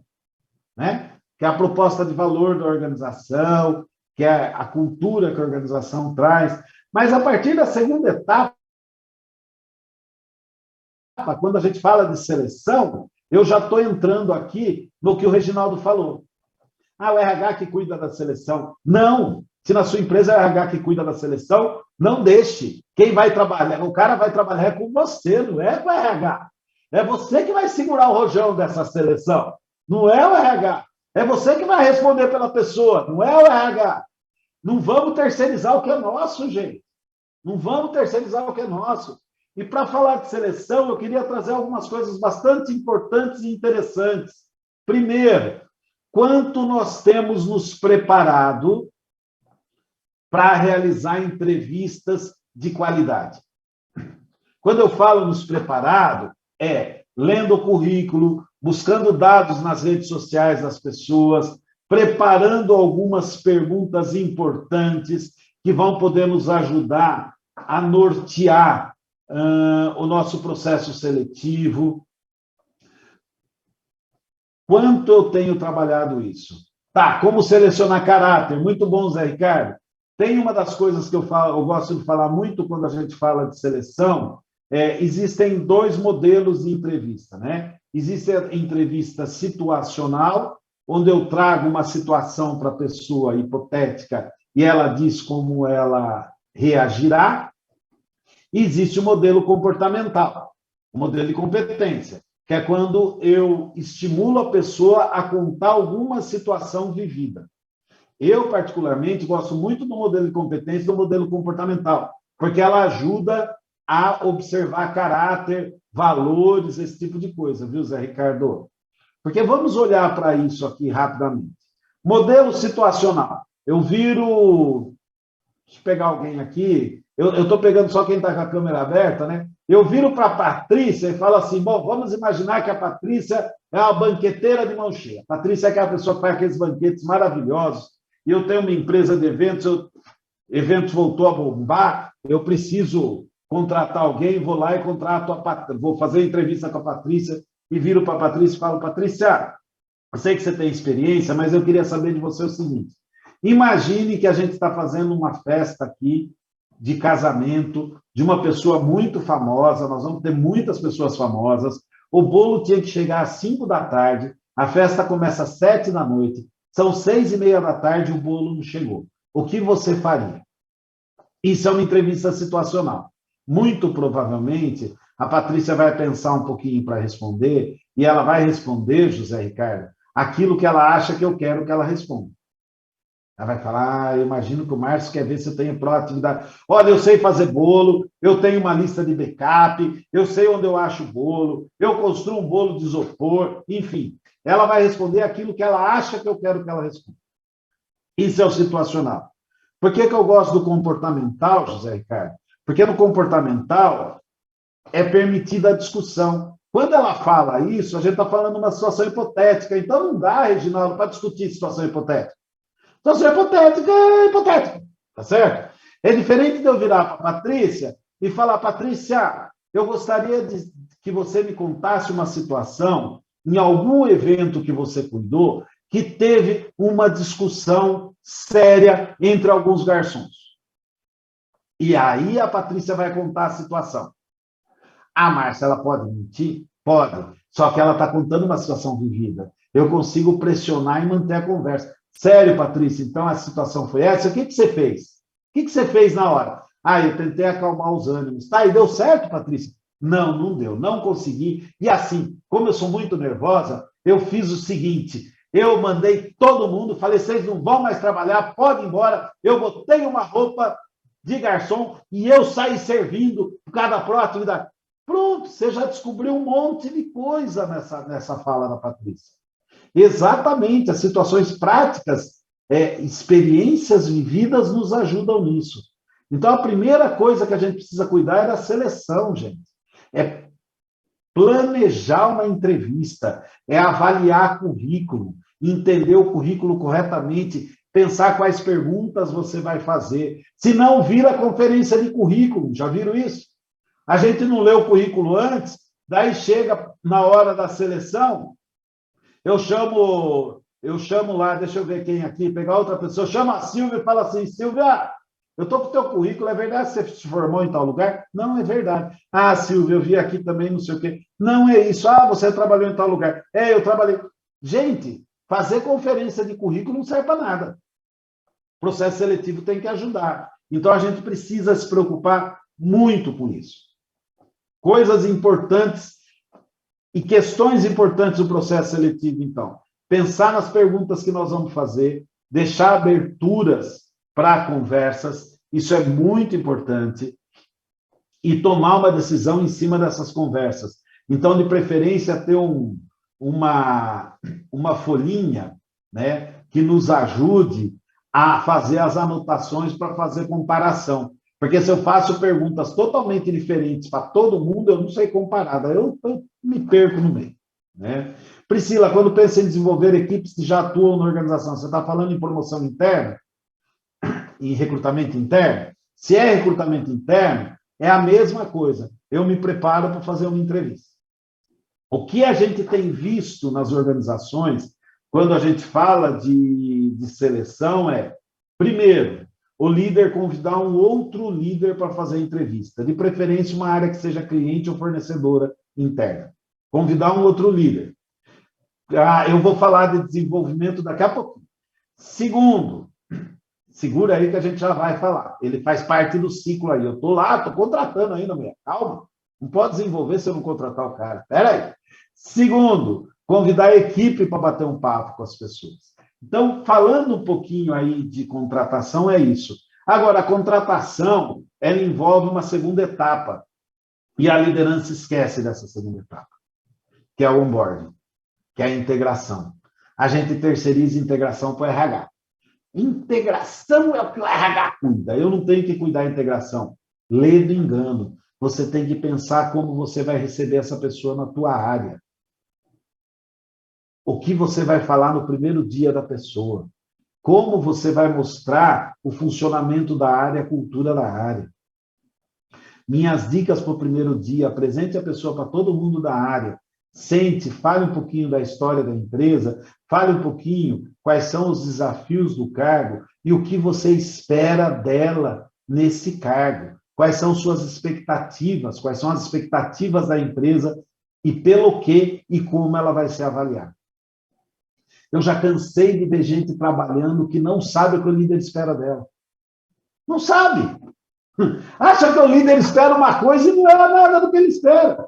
né? Que é a proposta de valor da organização, que é a cultura que a organização traz. Mas a partir da segunda etapa, quando a gente fala de seleção, eu já estou entrando aqui no que o Reginaldo falou. O RH que cuida da seleção. Não! Se na sua empresa é o RH que cuida da seleção, não deixe. Quem vai trabalhar? O cara vai trabalhar com você, não é com o RH. É você que vai segurar o rojão dessa seleção. Não é o RH. É você que vai responder pela pessoa, não é o RH. Não vamos terceirizar o que é nosso, gente. Não vamos terceirizar o que é nosso. E para falar de seleção, eu queria trazer algumas coisas bastante importantes e interessantes. Primeiro, quanto nós temos nos preparado para realizar entrevistas de qualidade. Quando eu falo nos preparado, é lendo o currículo, buscando dados nas redes sociais das pessoas, preparando algumas perguntas importantes que vão poder nos ajudar a nortear o nosso processo seletivo. Quanto eu tenho trabalhado isso? Tá, como selecionar caráter? Muito bom, Zé Ricardo. Tem uma das coisas que eu gosto de falar muito quando a gente fala de seleção, existem 2 modelos de entrevista, né? Existe a entrevista situacional onde eu trago uma situação para a pessoa hipotética e ela diz como ela reagirá. E existe o modelo comportamental, o modelo de competência, que é quando eu estimulo a pessoa a contar alguma situação vivida. Eu, particularmente, gosto muito do modelo de competência e do modelo comportamental, porque ela ajuda a observar caráter, valores, esse tipo de coisa, viu, Zé Ricardo? Porque vamos olhar para isso aqui rapidamente. Modelo situacional. Eu viro. Deixa eu pegar alguém aqui. Eu estou pegando só quem está com a câmera aberta, né? Eu viro para a Patrícia e falo assim: bom, vamos imaginar que a Patrícia é uma banqueteira de mão cheia. A Patrícia é aquela pessoa que faz aqueles banquetes maravilhosos. E eu tenho uma empresa de eventos, eventos voltou a bombar, eu preciso contratar alguém, vou lá e contrato a Patrícia, vou fazer entrevista com a Patrícia e viro para a Patrícia e falo: Patrícia, eu sei que você tem experiência, mas eu queria saber de você o seguinte: imagine que a gente está fazendo uma festa aqui de casamento de uma pessoa muito famosa, nós vamos ter muitas pessoas famosas, o bolo tinha que chegar às 5 da tarde, a festa começa às 7 da noite, são 6:30 da tarde e o bolo não chegou. O que você faria? Isso é uma entrevista situacional. Muito provavelmente, a Patrícia vai pensar um pouquinho para responder, e ela vai responder, José Ricardo, aquilo que ela acha que eu quero que ela responda. Ela vai falar: eu imagino que o Márcio quer ver se eu tenho proatividade. Olha, eu sei fazer bolo, eu tenho uma lista de backup, eu sei onde eu acho o bolo, eu construo um bolo de isopor, enfim. Ela vai responder aquilo que ela acha que eu quero que ela responda. Isso é o situacional. Por que eu gosto do comportamental, José Ricardo? Porque no comportamental é permitida a discussão. Quando ela fala isso, a gente está falando de uma situação hipotética. Então não dá, Reginaldo, para discutir situação hipotética. Situação hipotética é hipotética, tá certo? É diferente de eu virar para a Patrícia e falar: Patrícia, eu gostaria que você me contasse uma situação em algum evento que você cuidou que teve uma discussão séria entre alguns garçons. E aí a Patrícia vai contar a situação. A Márcia, ela pode mentir? Pode. Só que ela está contando uma situação vivida. Eu consigo pressionar e manter a conversa. Sério, Patrícia, então a situação foi essa? O que você fez? O que você fez na hora? Eu tentei acalmar os ânimos. Tá, e deu certo, Patrícia? Não, não deu, não consegui. E assim, como eu sou muito nervosa, eu fiz o seguinte: eu mandei todo mundo, falei: vocês não vão mais trabalhar, podem ir embora. Eu botei uma roupa de garçom e eu saí servindo por causa da proatividade. Pronto, você já descobriu um monte de coisa nessa fala da Patrícia. Exatamente, as situações práticas, experiências vividas nos ajudam nisso. Então, a primeira coisa que a gente precisa cuidar é da seleção, gente. É planejar uma entrevista, é avaliar currículo, entender o currículo corretamente, pensar quais perguntas você vai fazer. Se não, vira conferência de currículo, já viram isso? A gente não lê o currículo antes, daí chega na hora da seleção, eu chamo lá, deixa eu ver quem aqui, pegar outra pessoa, chama a Silvia e fala assim: Silvia, eu estou com o teu currículo, é verdade que você se formou em tal lugar? Não, é verdade. Ah, Silvia, eu vi aqui também não sei o quê. Não é isso. Ah, você trabalhou em tal lugar. Eu trabalhei. Gente, fazer conferência de currículo não serve para nada. O processo seletivo tem que ajudar. Então, a gente precisa se preocupar muito com isso. Coisas importantes e questões importantes do processo seletivo, então. Pensar nas perguntas que nós vamos fazer, deixar aberturas para conversas, isso é muito importante, e tomar uma decisão em cima dessas conversas. Então, de preferência, ter uma folhinha, né, que nos ajude a fazer as anotações para fazer comparação. Porque se eu faço perguntas totalmente diferentes para todo mundo, eu não sei comparar, eu me perco no meio. Né? Priscila, quando pensa em desenvolver equipes que já atuam na organização, você está falando em promoção interna? Em recrutamento interno? Se é recrutamento interno, é a mesma coisa. Eu me preparo para fazer uma entrevista. O que a gente tem visto nas organizações, quando a gente fala de seleção, primeiro, o líder convidar um outro líder para fazer a entrevista, de preferência uma área que seja cliente ou fornecedora interna. Convidar um outro líder. Eu vou falar de desenvolvimento daqui a pouquinho. Segundo, segura aí que a gente já vai falar. Ele faz parte do ciclo aí. Eu estou lá, estou contratando ainda, mulher. Calma. Não pode desenvolver se eu não contratar o cara. Espera aí. Segundo, convidar a equipe para bater um papo com as pessoas. Então, falando um pouquinho aí de contratação, é isso. Agora, a contratação, ela envolve uma segunda etapa. E a liderança esquece dessa segunda etapa, que é o onboarding, que é a integração. A gente terceiriza a integração para o RH. Integração é o que o RH cuida. Eu não tenho que cuidar da integração. Lê do engano. Você tem que pensar como você vai receber essa pessoa na tua área. O que você vai falar no primeiro dia da pessoa. Como você vai mostrar o funcionamento da área, a cultura da área. Minhas dicas para o primeiro dia: apresente a pessoa para todo mundo da área. Sente, fale um pouquinho da história da empresa, fale um pouquinho quais são os desafios do cargo e o que você espera dela nesse cargo. Quais são suas expectativas, quais são as expectativas da empresa e pelo que e como ela vai ser avaliada. Eu já cansei de ver gente trabalhando que não sabe o que o líder espera dela. Não sabe. Acha que o líder espera uma coisa e não é nada do que ele espera.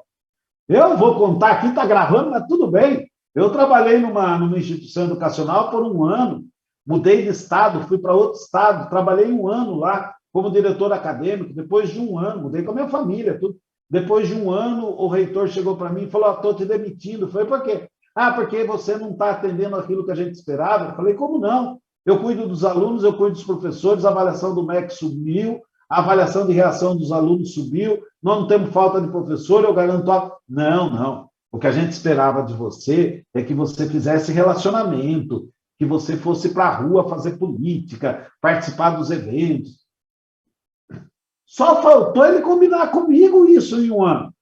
Eu vou contar aqui, está gravando, mas tudo bem. Eu trabalhei numa instituição educacional por um ano, mudei de estado, fui para outro estado, trabalhei um ano lá como diretor acadêmico. Depois de um ano, mudei com a minha família, tudo. Depois de um ano, o reitor chegou para mim e falou: estou te demitindo. Eu falei: por quê? Porque você não está atendendo aquilo que a gente esperava. Eu falei: como não? Eu cuido dos alunos, eu cuido dos professores, a avaliação do MEC subiu, a avaliação de reação dos alunos subiu, nós não temos falta de professor, eu garanto... Não. O que a gente esperava de você é que você fizesse relacionamento, que você fosse para a rua fazer política, participar dos eventos. Só faltou ele combinar comigo isso em um ano.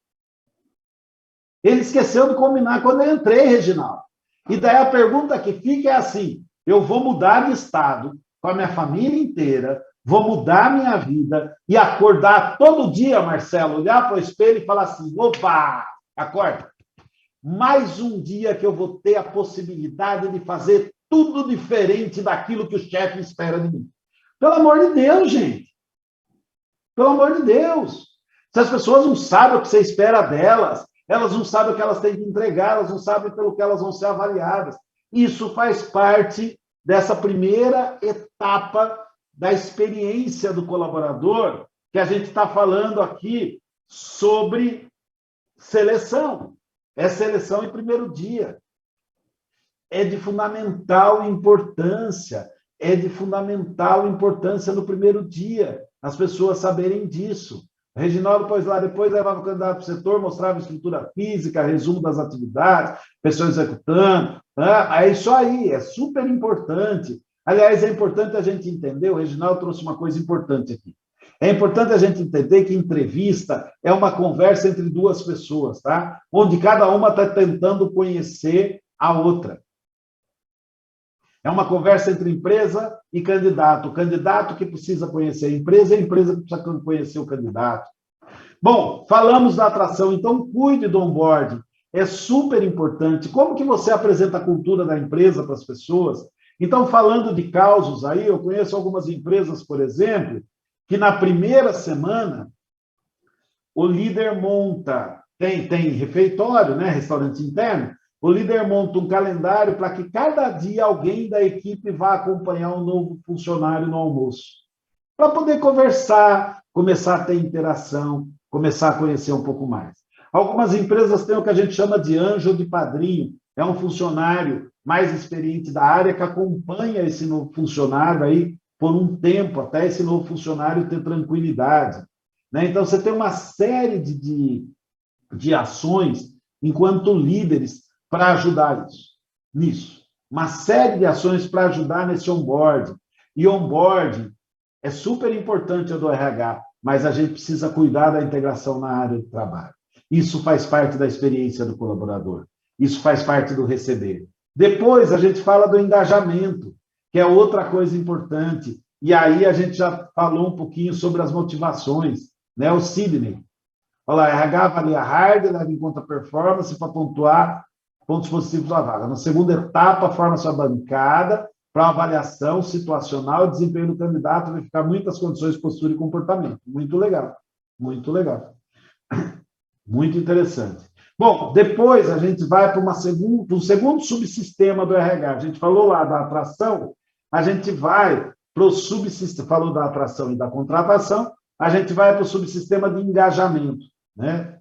Ele esqueceu de combinar quando eu entrei, Reginaldo. E daí a pergunta que fica é assim: eu vou mudar de estado com a minha família inteira, vou mudar a minha vida e acordar todo dia, Marcelo, olhar para o espelho e falar assim: opa, acorda. Mais um dia que eu vou ter a possibilidade de fazer tudo diferente daquilo que o chefe espera de mim. Pelo amor de Deus, gente. Pelo amor de Deus. Se as pessoas não sabem o que você espera delas, elas não sabem o que elas têm que entregar, elas não sabem pelo que elas vão ser avaliadas. Isso faz parte dessa primeira etapa da experiência do colaborador, que a gente está falando aqui sobre seleção. É seleção em primeiro dia. É de fundamental importância. No primeiro dia, as pessoas saberem disso. O Reginaldo, depois levava o candidato para o setor, mostrava estrutura física, resumo das atividades, pessoas executando. É isso aí, é super importante. Aliás, é importante a gente entender, o Reginaldo trouxe uma coisa importante aqui. É importante a gente entender que entrevista é uma conversa entre duas pessoas, tá? Onde cada uma está tentando conhecer a outra. É uma conversa entre empresa e candidato. O candidato que precisa conhecer a empresa e a empresa que precisa conhecer o candidato. Bom, falamos da atração, então cuide do onboarding. É super importante. Como que você apresenta a cultura da empresa para as pessoas? Então, falando de causos aí, eu conheço algumas empresas, por exemplo, que na primeira semana o líder monta, tem refeitório, né, restaurante interno, o líder monta um calendário para que cada dia alguém da equipe vá acompanhar um novo funcionário no almoço. Para poder conversar, começar a ter interação, começar a conhecer um pouco mais. Algumas empresas têm o que a gente chama de anjo ou de padrinho. É um funcionário mais experiente da área que acompanha esse novo funcionário aí por um tempo, até esse novo funcionário ter tranquilidade. Né? Então, você tem uma série de ações, enquanto líderes, para ajudar nisso. Uma série de ações para ajudar nesse onboarding. E onboarding é super importante do RH, mas a gente precisa cuidar da integração na área de trabalho. Isso faz parte da experiência do colaborador. Isso faz parte do receber. Depois, a gente fala do engajamento, que é outra coisa importante. E aí, a gente já falou um pouquinho sobre as motivações, né? O Sidney. Olha lá, RH avalia hard, leva em conta performance para pontuar pontos positivos da vaga. Na segunda etapa, forma-se a bancada para avaliação situacional e desempenho do candidato, verificar muitas condições, postura e comportamento. Muito legal, muito legal. Muito interessante. Bom, depois a gente vai para um segundo subsistema do RH. A gente falou lá da atração, a gente vai para o subsistema, falou da atração e da contratação, a gente vai para o subsistema de engajamento, né?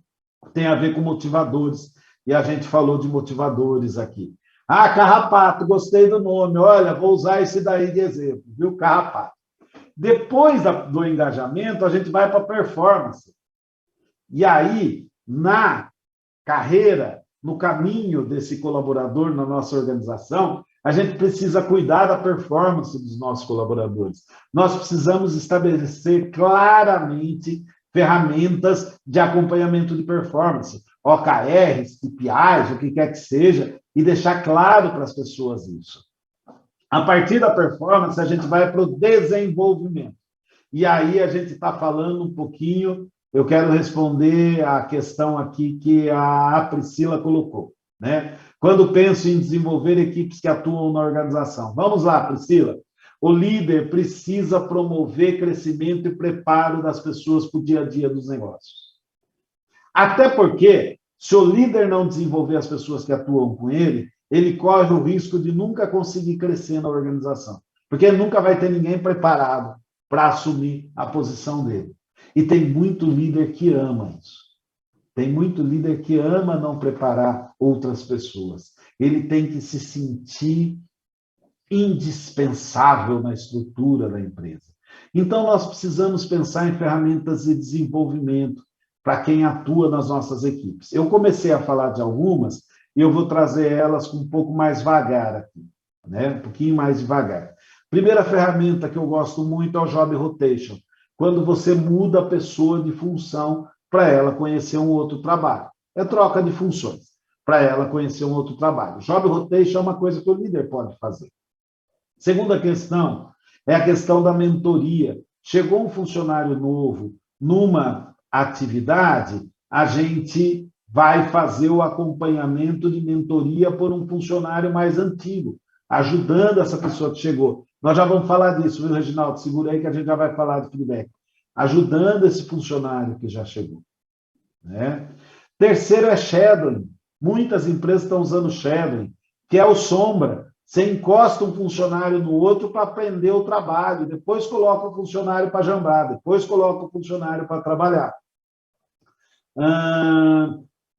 Tem a ver com motivadores, e a gente falou de motivadores aqui. Ah, carrapato, gostei do nome, olha, vou usar esse daí de exemplo, viu, carrapato. Depois do engajamento, a gente vai para a performance. E aí, na carreira, no caminho desse colaborador na nossa organização, a gente precisa cuidar da performance dos nossos colaboradores. Nós precisamos estabelecer claramente ferramentas de acompanhamento de performance, OKRs, KPIs, o que quer que seja, e deixar claro para as pessoas isso. A partir da performance, a gente vai para o desenvolvimento. E aí a gente está falando um pouquinho, eu quero responder a questão aqui que a Priscila colocou, né? Quando penso em desenvolver equipes que atuam na organização. Vamos lá, Priscila. O líder precisa promover crescimento e preparo das pessoas para o dia a dia dos negócios. Até porque, se o líder não desenvolver as pessoas que atuam com ele, ele corre o risco de nunca conseguir crescer na organização, porque nunca vai ter ninguém preparado para assumir a posição dele. E tem muito líder que ama isso. Tem muito líder que ama não preparar outras pessoas. Ele tem que se sentir indispensável na estrutura da empresa. Então, nós precisamos pensar em ferramentas de desenvolvimento para quem atua nas nossas equipes. Eu comecei a falar de algumas e eu vou trazer elas com um pouco mais vagar aqui, né? Um pouquinho mais devagar. Primeira ferramenta que eu gosto muito é o Job Rotation, quando você muda a pessoa de função para ela conhecer um outro trabalho. É troca de funções, para ela conhecer um outro trabalho. Job Rotation é uma coisa que o líder pode fazer. Segunda questão é a questão da mentoria. Chegou um funcionário novo numa atividade, a gente vai fazer o acompanhamento de mentoria por um funcionário mais antigo, ajudando essa pessoa que chegou. Nós já vamos falar disso, viu, Reginaldo? Segura aí que a gente já vai falar de feedback. Ajudando esse funcionário que já chegou, né? Terceiro é shadowing. Muitas empresas estão usando shadowing, que é o sombra. Você encosta um funcionário no outro para aprender o trabalho, depois coloca o funcionário para jambar, depois coloca o funcionário para trabalhar.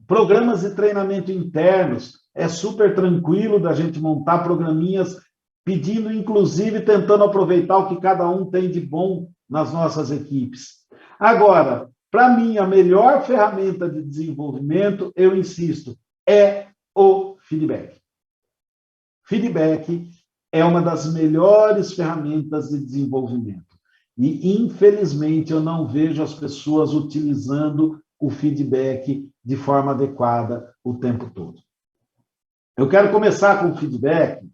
Programas de treinamento internos. É super tranquilo da gente montar programinhas, pedindo, inclusive, tentando aproveitar o que cada um tem de bom nas nossas equipes. Agora, para mim, a melhor ferramenta de desenvolvimento, eu insisto, é o feedback. Feedback é uma das melhores ferramentas de desenvolvimento. E, infelizmente, eu não vejo as pessoas utilizando o feedback de forma adequada o tempo todo. Eu quero começar com o feedback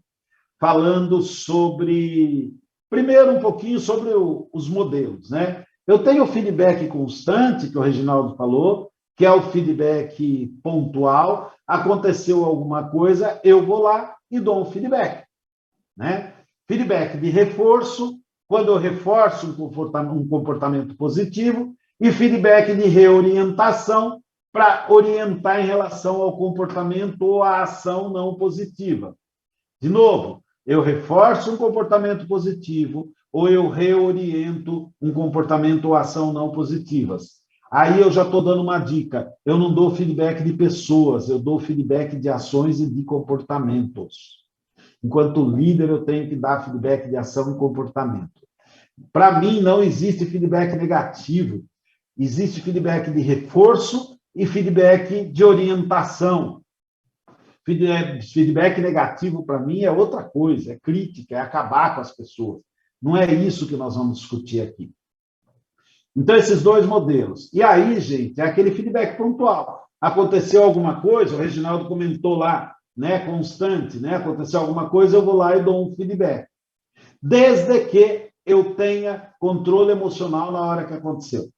falando sobre, primeiro, um pouquinho sobre os modelos, né? Eu tenho o feedback constante, que o Reginaldo falou, que é o feedback pontual. Aconteceu alguma coisa, eu vou lá e dou um feedback, né? Feedback de reforço, quando eu reforço um comportamento positivo, e feedback de reorientação, para orientar em relação ao comportamento ou à ação não positiva. De novo, eu reforço um comportamento positivo ou eu reoriento um comportamento ou ação não positivas. Aí eu já estou dando uma dica. Eu não dou feedback de pessoas, eu dou feedback de ações e de comportamentos. Enquanto líder, eu tenho que dar feedback de ação e comportamento. Para mim, não existe feedback negativo. Existe feedback de reforço e feedback de orientação. Feedback negativo, para mim, é outra coisa, é crítica, é acabar com as pessoas. Não é isso que nós vamos discutir aqui. Então, esses dois modelos. E aí, gente, é aquele feedback pontual. Aconteceu alguma coisa, o Reginaldo comentou lá, né, constante, né? Aconteceu alguma coisa, eu vou lá e dou um feedback. Desde que eu tenha controle emocional na hora que aconteceu.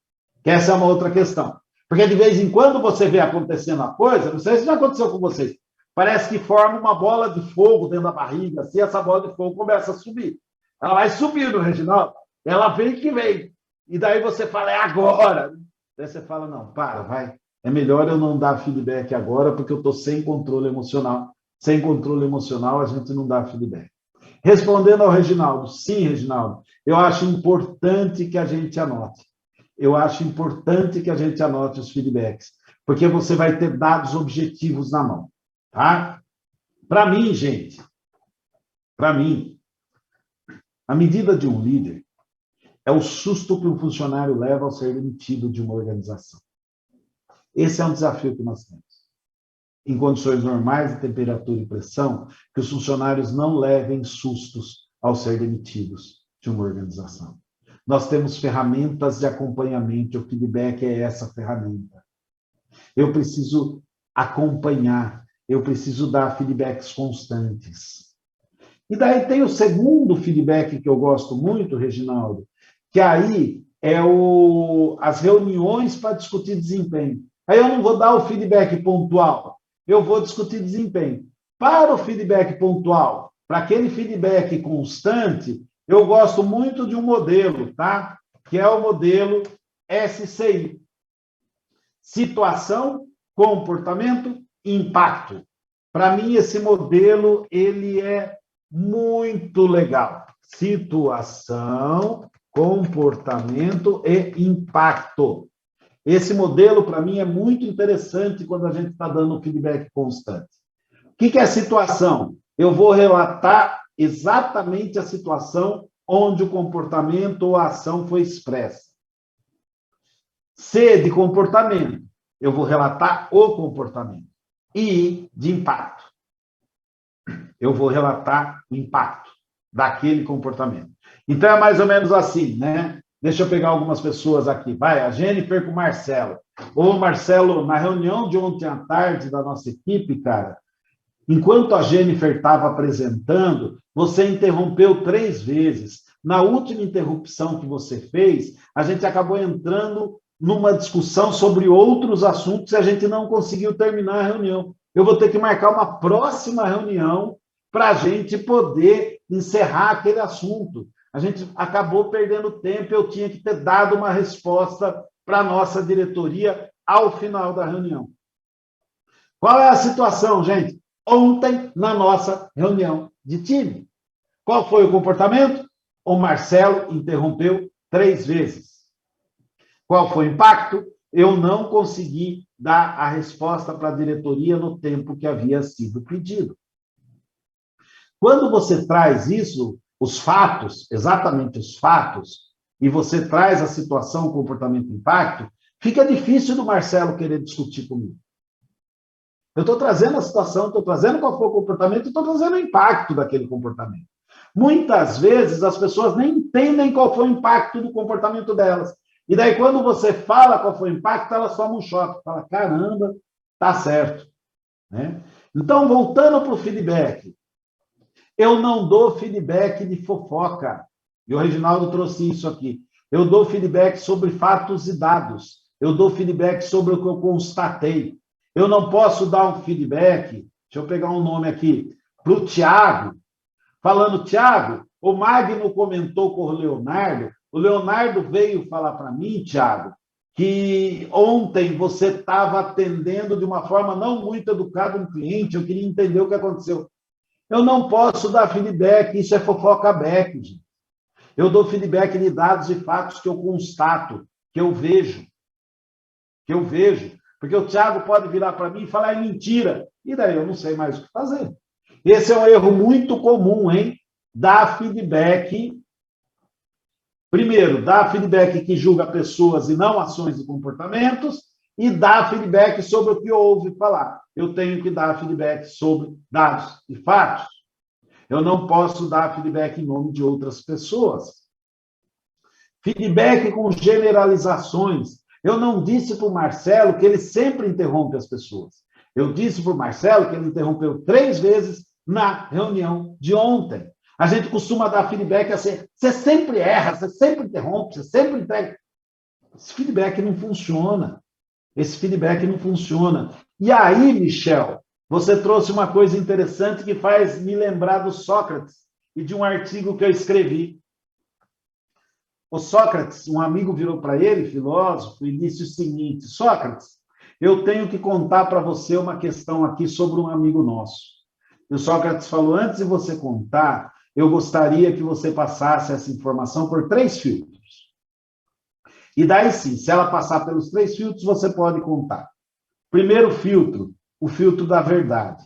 Que essa é uma outra questão. Porque de vez em quando você vê acontecendo a coisa, não sei se já aconteceu com vocês, Parece que forma uma bola de fogo dentro da barriga, assim, essa bola de fogo começa a subir. Ela vai subindo, Reginaldo. Ela vem que vem. E daí você fala, é agora. Daí você fala, não, para, vai. É melhor eu não dar feedback agora, porque eu estou sem controle emocional. Sem controle emocional, a gente não dá feedback. Respondendo ao Reginaldo, sim, Reginaldo, eu acho importante que a gente anote. Eu acho importante que a gente anote os feedbacks, porque você vai ter dados objetivos na mão, tá? Para mim, gente, para mim, a medida de um líder é o susto que um funcionário leva ao ser demitido de uma organização. Esse é um desafio que nós temos. Em condições normais de temperatura e pressão, que os funcionários não levem sustos ao ser demitidos de uma organização. Nós temos ferramentas de acompanhamento, o feedback é essa ferramenta. Eu preciso acompanhar, eu preciso dar feedbacks constantes. E daí tem o segundo feedback que eu gosto muito, Reginaldo, que aí é as reuniões para discutir desempenho. Aí eu não vou dar o feedback pontual, eu vou discutir desempenho. Para o feedback pontual, para aquele feedback constante, eu gosto muito de um modelo, tá? Que é o modelo SCI. Situação, comportamento, impacto. Para mim, esse modelo, ele é muito legal. Situação, comportamento e impacto. Esse modelo, para mim, é muito interessante quando a gente está dando feedback constante. O que é a situação? Eu vou relatar exatamente a situação onde o comportamento ou a ação foi expressa. C de comportamento, eu vou relatar o comportamento. I de impacto, eu vou relatar o impacto daquele comportamento. Então, é mais ou menos assim, né? Deixa eu pegar algumas pessoas aqui. Vai, a Jennifer com o Marcelo. Ô, Marcelo, na reunião de ontem à tarde da nossa equipe, cara, enquanto a Jennifer estava apresentando, você interrompeu 3 vezes. Na última interrupção que você fez, a gente acabou entrando numa discussão sobre outros assuntos e a gente não conseguiu terminar a reunião. Eu vou ter que marcar uma próxima reunião para a gente poder encerrar aquele assunto. A gente acabou perdendo tempo, eu tinha que ter dado uma resposta para a nossa diretoria ao final da reunião. Qual é a situação, gente? Ontem, na nossa reunião de time. Qual foi o comportamento? O Marcelo interrompeu 3 vezes. Qual foi o impacto? Eu não consegui dar a resposta para a diretoria no tempo que havia sido pedido. Quando você traz isso, os fatos, exatamente os fatos, e você traz a situação, comportamento e impacto, fica difícil do Marcelo querer discutir comigo. Eu estou trazendo a situação, estou trazendo qual foi o comportamento, estou trazendo o impacto daquele comportamento. Muitas vezes as pessoas nem entendem qual foi o impacto do comportamento delas. E daí, quando você fala qual foi o impacto, elas tomam um choque. Fala, caramba, tá certo. Né? Então, voltando para o feedback. Eu não dou feedback de fofoca. E o Reginaldo trouxe isso aqui. Eu dou feedback sobre fatos e dados. Eu dou feedback sobre o que eu constatei. Eu não posso dar um feedback, deixa eu pegar um nome aqui, para o Tiago, falando, Tiago, o Magno comentou com o Leonardo veio falar para mim, Tiago, que ontem você estava atendendo de uma forma não muito educada um cliente, eu queria entender o que aconteceu. Eu não posso dar feedback, isso é fofoca back, gente. Eu dou feedback de dados e fatos que eu constato, que eu vejo. Porque o Thiago pode virar para mim e falar, é mentira. E daí eu não sei mais o que fazer. Esse é um erro muito comum, hein? Dar feedback. Primeiro, dar feedback que julga pessoas e não ações e comportamentos. E dar feedback sobre o que ouve falar. Eu tenho que dar feedback sobre dados e fatos. Eu não posso dar feedback em nome de outras pessoas. Feedback com generalizações. Eu não disse para o Marcelo que ele sempre interrompe as pessoas. Eu disse para o Marcelo que ele interrompeu 3 vezes na reunião de ontem. A gente costuma dar feedback assim, você sempre erra, você sempre interrompe, você sempre entrega. Esse feedback não funciona. Esse feedback não funciona. E aí, Michel, você trouxe uma coisa interessante que faz me lembrar do Sócrates e de um artigo que eu escrevi. O Sócrates, um amigo virou para ele, filósofo, e disse o seguinte: Sócrates, eu tenho que contar para você uma questão aqui sobre um amigo nosso. E o Sócrates falou: antes de você contar, eu gostaria que você passasse essa informação por 3 filtros. E daí sim, se ela passar pelos 3 filtros, você pode contar. Primeiro filtro, o filtro da verdade.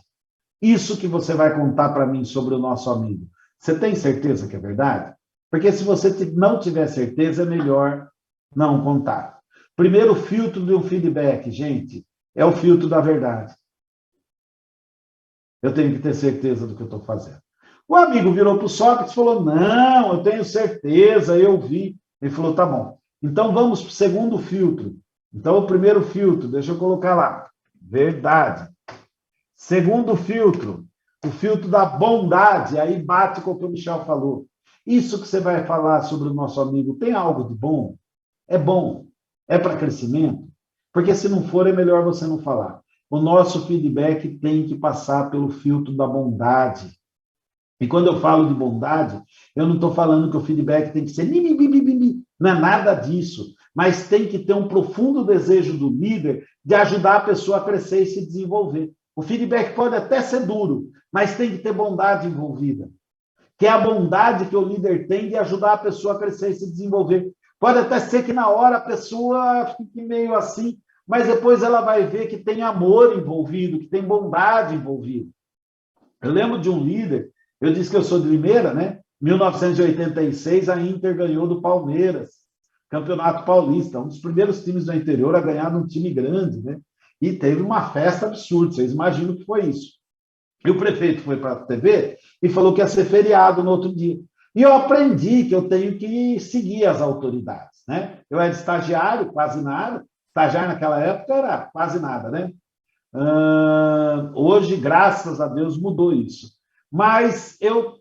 Isso que você vai contar para mim sobre o nosso amigo, você tem certeza que é verdade? Porque se você não tiver certeza, é melhor não contar. Primeiro filtro de um feedback, gente, é o filtro da verdade. Eu tenho que ter certeza do que eu estou fazendo. O amigo virou para o Sócrates e falou: não, eu tenho certeza, eu vi. Ele falou: tá bom. Então vamos para o segundo filtro. Então o primeiro filtro, deixa eu colocar lá, verdade. Segundo filtro, o filtro da bondade, aí bate com o que o Michel falou. Isso que você vai falar sobre o nosso amigo, tem algo de bom? É bom? É para crescimento? Porque se não for, é melhor você não falar. O nosso feedback tem que passar pelo filtro da bondade. E quando eu falo de bondade, eu não estou falando que o feedback tem que ser não é nada disso, mas tem que ter um profundo desejo do líder de ajudar a pessoa a crescer e se desenvolver. O feedback pode até ser duro, mas tem que ter bondade envolvida, que é a bondade que o líder tem de ajudar a pessoa a crescer e se desenvolver. Pode até ser que na hora a pessoa fique meio assim, mas depois ela vai ver que tem amor envolvido, que tem bondade envolvida. Eu lembro de um líder, eu disse que eu sou de Limeira, né? Em 1986, a Inter ganhou do Palmeiras, Campeonato Paulista, um dos primeiros times do interior a ganhar num time grande, né? E teve uma festa absurda, vocês imaginam que foi isso. E o prefeito foi para a TV e falou que ia ser feriado no outro dia. E eu aprendi que eu tenho que seguir as autoridades, né? Eu era estagiário, quase nada. Estagiário naquela época era quase nada, né? Hoje, graças a Deus, mudou isso. Mas eu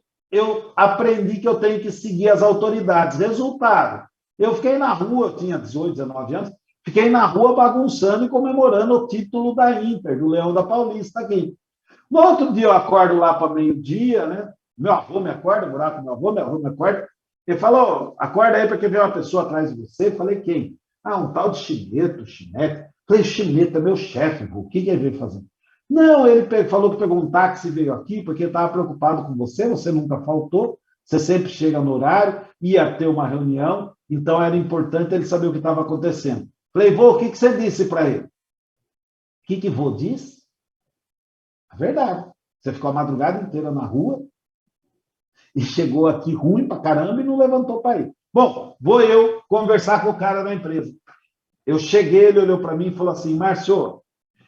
aprendi que eu tenho que seguir as autoridades. Resultado, eu fiquei na rua, eu tinha 18, 19 anos, fiquei na rua bagunçando e comemorando o título da Inter, do Leão da Paulista aqui. No outro dia eu acordo lá para meio-dia, né? Meu avô me acorda, morar com meu avô me acorda. Ele falou: acorda aí porque veio uma pessoa atrás de você. Eu falei: quem? Ah, um tal de Chinete. Falei: Chinete é meu chefe, o que ele veio fazer? Não, ele falou que pegou um táxi e veio aqui porque estava preocupado com você, você nunca faltou, você sempre chega no horário, ia ter uma reunião, então era importante ele saber o que estava acontecendo. Falei: vô, o que você disse para ele? O que vô disse? É verdade. Você ficou a madrugada inteira na rua e chegou aqui ruim pra caramba e não levantou para ir. Bom, vou eu conversar com o cara da empresa. Eu cheguei, ele olhou para mim e falou assim: Márcio,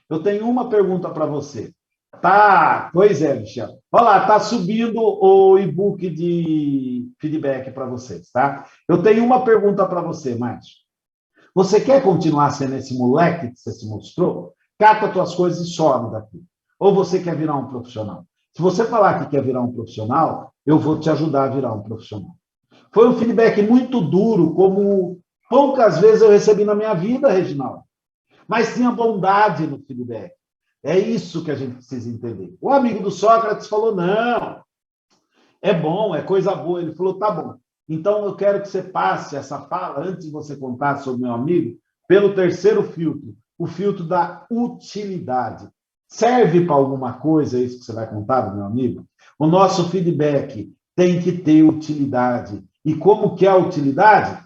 eu tenho uma pergunta para você. Tá, pois é, Michel. Olha lá, tá subindo o e-book de feedback para vocês, tá? Eu tenho uma pergunta para você, Márcio. Você quer continuar sendo esse moleque que você se mostrou? Cata tuas coisas e some daqui. Ou você quer virar um profissional? Se você falar que quer virar um profissional, eu vou te ajudar a virar um profissional. Foi um feedback muito duro, como poucas vezes eu recebi na minha vida, Reginaldo. Mas tinha bondade no feedback. É isso que a gente precisa entender. O amigo do Sócrates falou: não, é bom, é coisa boa. Ele falou: tá bom. Então eu quero que você passe essa fala, antes de você contar sobre meu amigo, pelo terceiro filtro, o filtro da utilidade. Serve para alguma coisa isso que você vai contar do meu amigo? O nosso feedback tem que ter utilidade. E como que é a utilidade?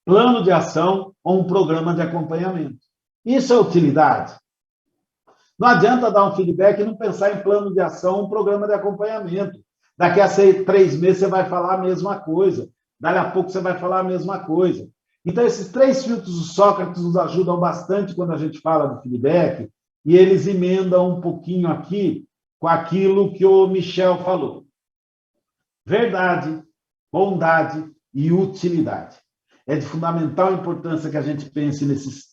Plano de ação ou um programa de acompanhamento. Isso é utilidade. Não adianta dar um feedback e não pensar em plano de ação ou um programa de acompanhamento. Daqui a 3 meses você vai falar a mesma coisa. Daqui a pouco você vai falar a mesma coisa. Então, esses 3 filtros do Sócrates nos ajudam bastante quando a gente fala do feedback, e eles emendam um pouquinho aqui com aquilo que o Michel falou. Verdade, bondade e utilidade. É de fundamental importância que a gente pense nesses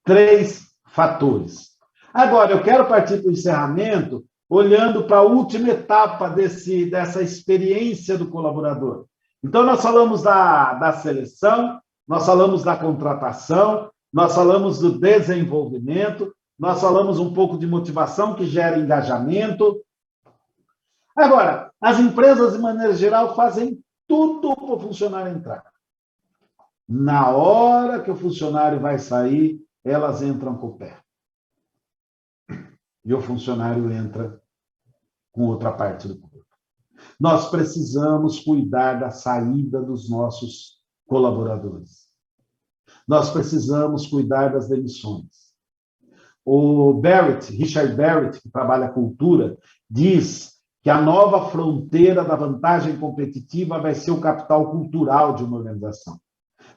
3 fatores. Agora, eu quero partir para o encerramento olhando para a última etapa dessa experiência do colaborador. Então, nós falamos da seleção, nós falamos da contratação, nós falamos do desenvolvimento, nós falamos um pouco de motivação que gera engajamento. Agora, as empresas, de maneira geral, fazem tudo para o funcionário entrar. Na hora que o funcionário vai sair, elas entram com o pé. E o funcionário entra com outra parte do corpo. Nós precisamos cuidar da saída dos nossos colaboradores. Nós precisamos cuidar das demissões. O Richard Barrett, que trabalha cultura, diz que a nova fronteira da vantagem competitiva vai ser o capital cultural de uma organização.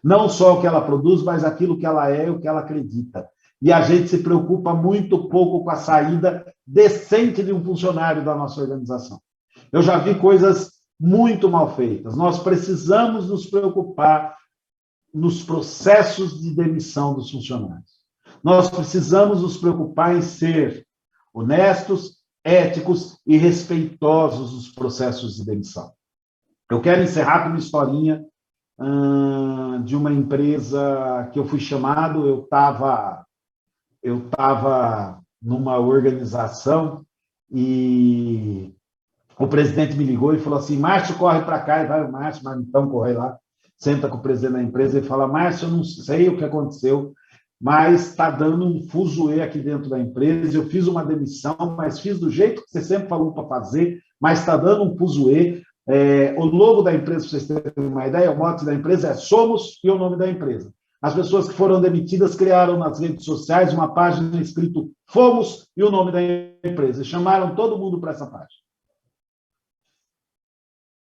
Não só o que ela produz, mas aquilo que ela é e o que ela acredita. E a gente se preocupa muito pouco com a saída decente de um funcionário da nossa organização. Eu já vi coisas muito mal feitas. Nós precisamos nos preocupar nos processos de demissão dos funcionários. Nós precisamos nos preocupar em ser honestos, éticos e respeitosos nos processos de demissão. Eu quero encerrar com uma historinha de uma empresa que eu fui chamado. Eu estava numa organização e o presidente me ligou e falou assim: Márcio, corre para cá. E vai o Márcio, mas então corre lá, senta com o presidente da empresa e fala: Márcio, eu não sei o que aconteceu, mas está dando um fuzuê aqui dentro da empresa. Eu fiz uma demissão, mas fiz do jeito que você sempre falou para fazer, mas está dando um fuzuê. O logo da empresa, para vocês terem uma ideia, o mote da empresa é Somos e o nome da empresa. As pessoas que foram demitidas criaram nas redes sociais uma página escrito Fomos e o nome da empresa. E chamaram todo mundo para essa página.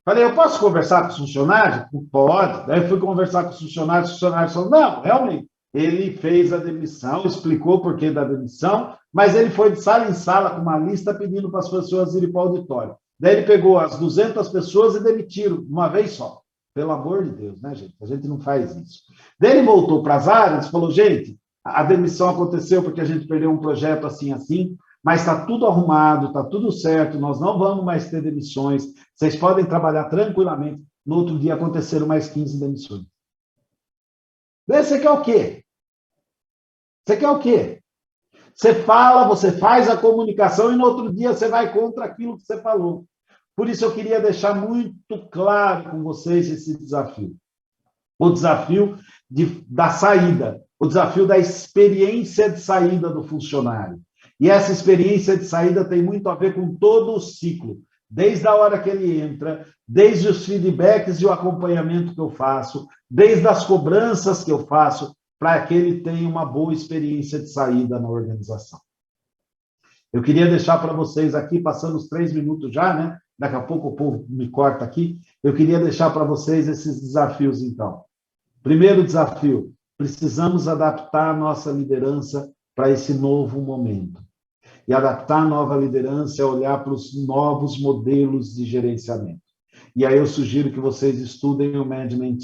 Falei: eu posso conversar com os funcionários? Pode. Daí fui conversar com os funcionários falaram: não, realmente. Ele fez a demissão, explicou o porquê da demissão, mas ele foi de sala em sala com uma lista pedindo para as pessoas irem para o auditório. Daí ele pegou as 200 pessoas e demitiu uma vez só. Pelo amor de Deus, né, gente? A gente não faz isso. Daí ele voltou para as áreas e falou: gente, a demissão aconteceu porque a gente perdeu um projeto assim, assim, mas está tudo arrumado, está tudo certo, nós não vamos mais ter demissões, vocês podem trabalhar tranquilamente. No outro dia aconteceram mais 15 demissões. Daí você quer o quê? Você quer o quê? Você fala, você faz a comunicação e no outro dia você vai contra aquilo que você falou. Por isso eu queria deixar muito claro com vocês esse desafio. O desafio da saída, o desafio da experiência de saída do funcionário. E essa experiência de saída tem muito a ver com todo o ciclo, desde a hora que ele entra, desde os feedbacks e o acompanhamento que eu faço, desde as cobranças que eu faço, para que ele tenha uma boa experiência de saída na organização. Eu queria deixar para vocês aqui, passando os 3 minutos já, né? Daqui a pouco o povo me corta aqui. Eu queria deixar para vocês esses desafios, então. Primeiro desafio: precisamos adaptar a nossa liderança para esse novo momento. E adaptar a nova liderança é olhar para os novos modelos de gerenciamento. E aí eu sugiro que vocês estudem o Management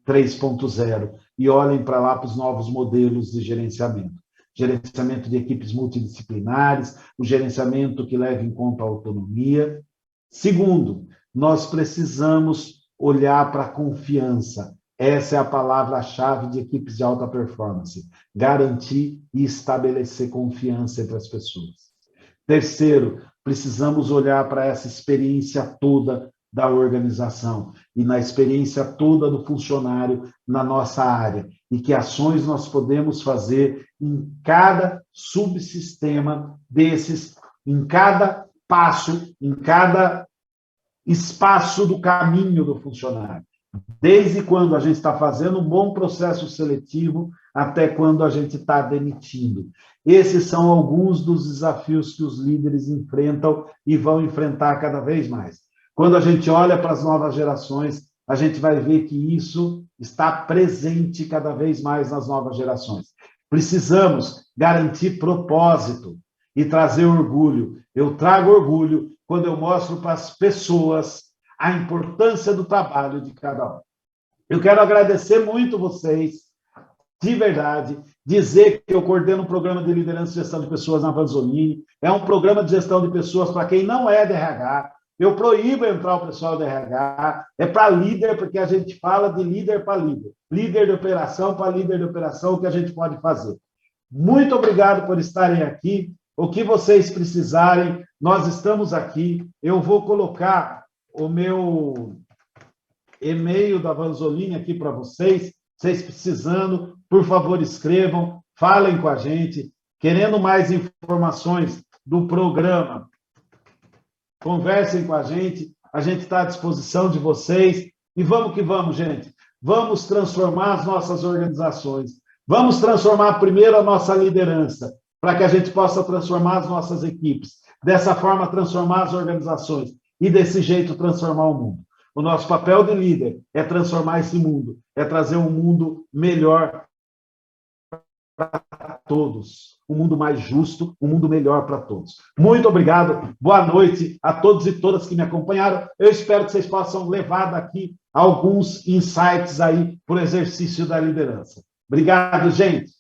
3.0 e olhem para lá para os novos modelos de gerenciamento. Gerenciamento de equipes multidisciplinares, o gerenciamento que leva em conta a autonomia. Segundo, nós precisamos olhar para a confiança. Essa é a palavra-chave de equipes de alta performance. Garantir e estabelecer confiança entre as pessoas. Terceiro, precisamos olhar para essa experiência toda da organização e na experiência toda do funcionário na nossa área. E que ações nós podemos fazer em cada subsistema desses, em cada passo, em cada espaço do caminho do funcionário. Desde quando a gente está fazendo um bom processo seletivo até quando a gente está demitindo. Esses são alguns dos desafios que os líderes enfrentam e vão enfrentar cada vez mais. Quando a gente olha para as novas gerações, a gente vai ver que isso está presente cada vez mais nas novas gerações. Precisamos garantir propósito e trazer orgulho. Eu trago orgulho quando eu mostro para as pessoas a importância do trabalho de cada um. Eu quero agradecer muito vocês, de verdade, dizer que eu coordeno um programa de liderança e gestão de pessoas na Vanzolini. É um programa de gestão de pessoas para quem não é de RH. Eu proíbo entrar o pessoal de RH. É para líder, porque a gente fala de líder para líder. Líder de operação para líder de operação, o que a gente pode fazer. Muito obrigado por estarem aqui. O que vocês precisarem, nós estamos aqui. Eu vou colocar o meu e-mail da Vanzolini aqui para vocês. Vocês precisando, por favor, escrevam, falem com a gente. Querendo mais informações do programa, conversem com a gente está à disposição de vocês. E vamos que vamos, gente. Vamos transformar as nossas organizações. Vamos transformar primeiro a nossa liderança, para que a gente possa transformar as nossas equipes. Dessa forma, transformar as organizações. E desse jeito, transformar o mundo. O nosso papel de líder é transformar esse mundo, é trazer um mundo melhor para todos, um mundo mais justo, um mundo melhor para todos. Muito obrigado, boa noite a todos e todas que me acompanharam. Eu espero que vocês possam levar daqui alguns insights aí para o exercício da liderança. Obrigado, gente.